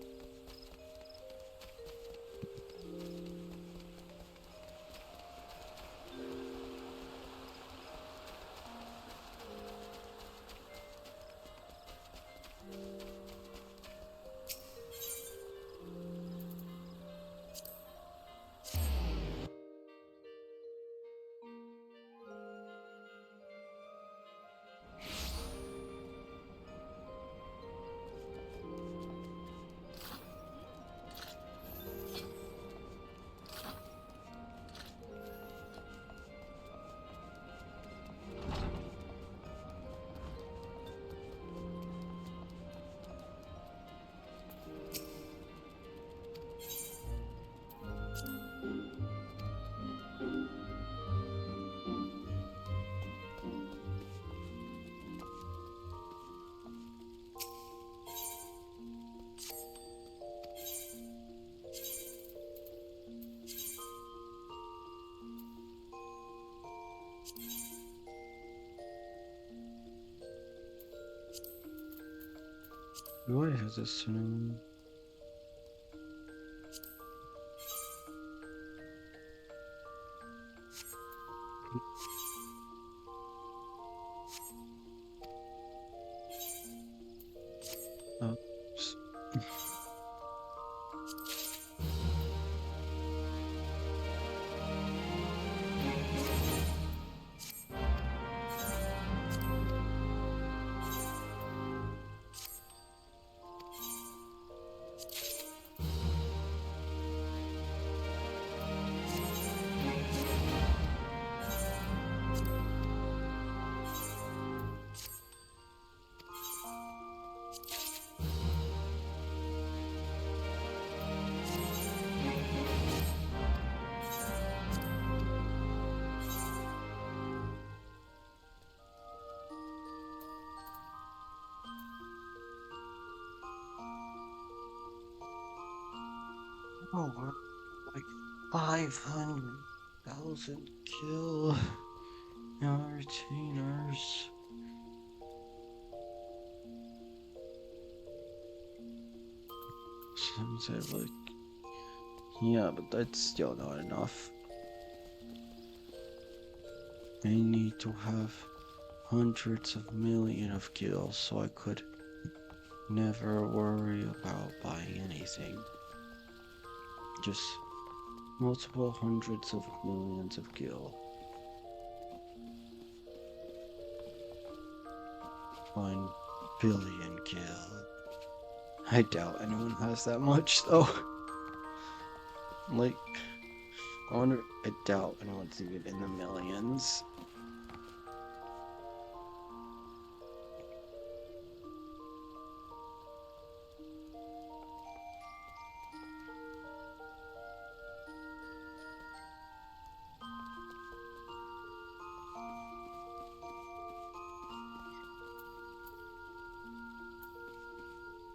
Why has this Oops. Oh, wow. Like 500,000 kill our retainers. Some say like, yeah, but that's still not enough. I need to have hundreds of millions of kills so I could never worry about buying anything. Just multiple hundreds of millions of gil. 1 billion gil. I doubt anyone has that much though. Like, I doubt anyone's even in the millions.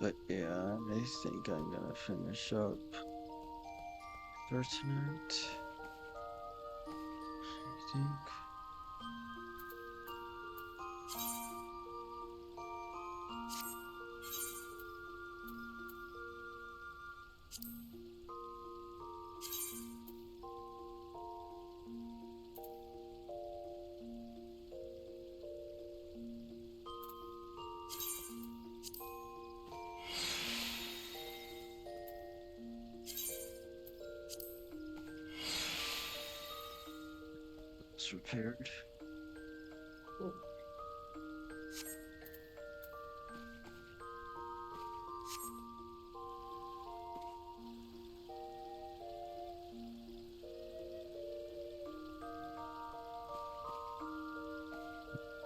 But yeah, I think I'm gonna finish up for tonight. I think. It's repaired.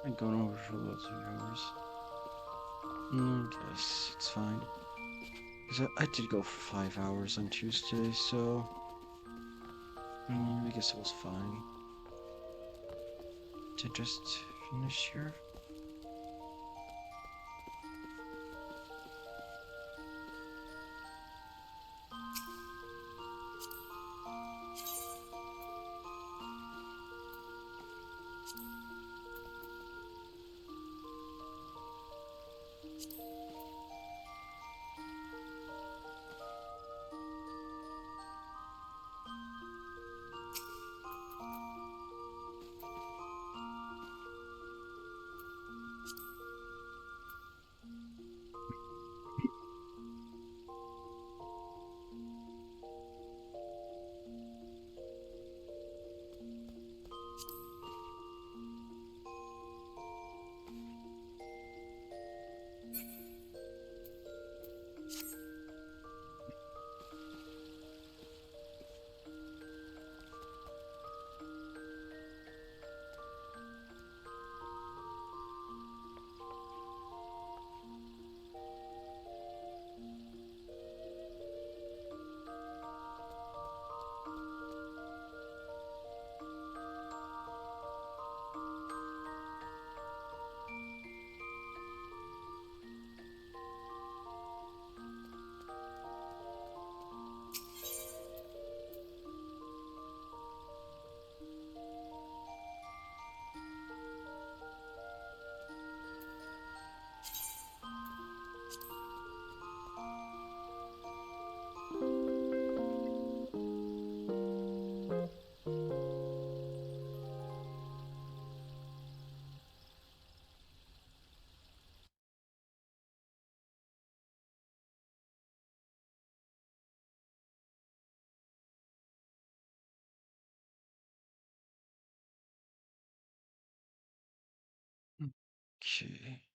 I'm going over for loads of hours. I guess it's fine. Because I did go for 5 hours on Tuesday, so I guess it was fine to just finish here. Okay.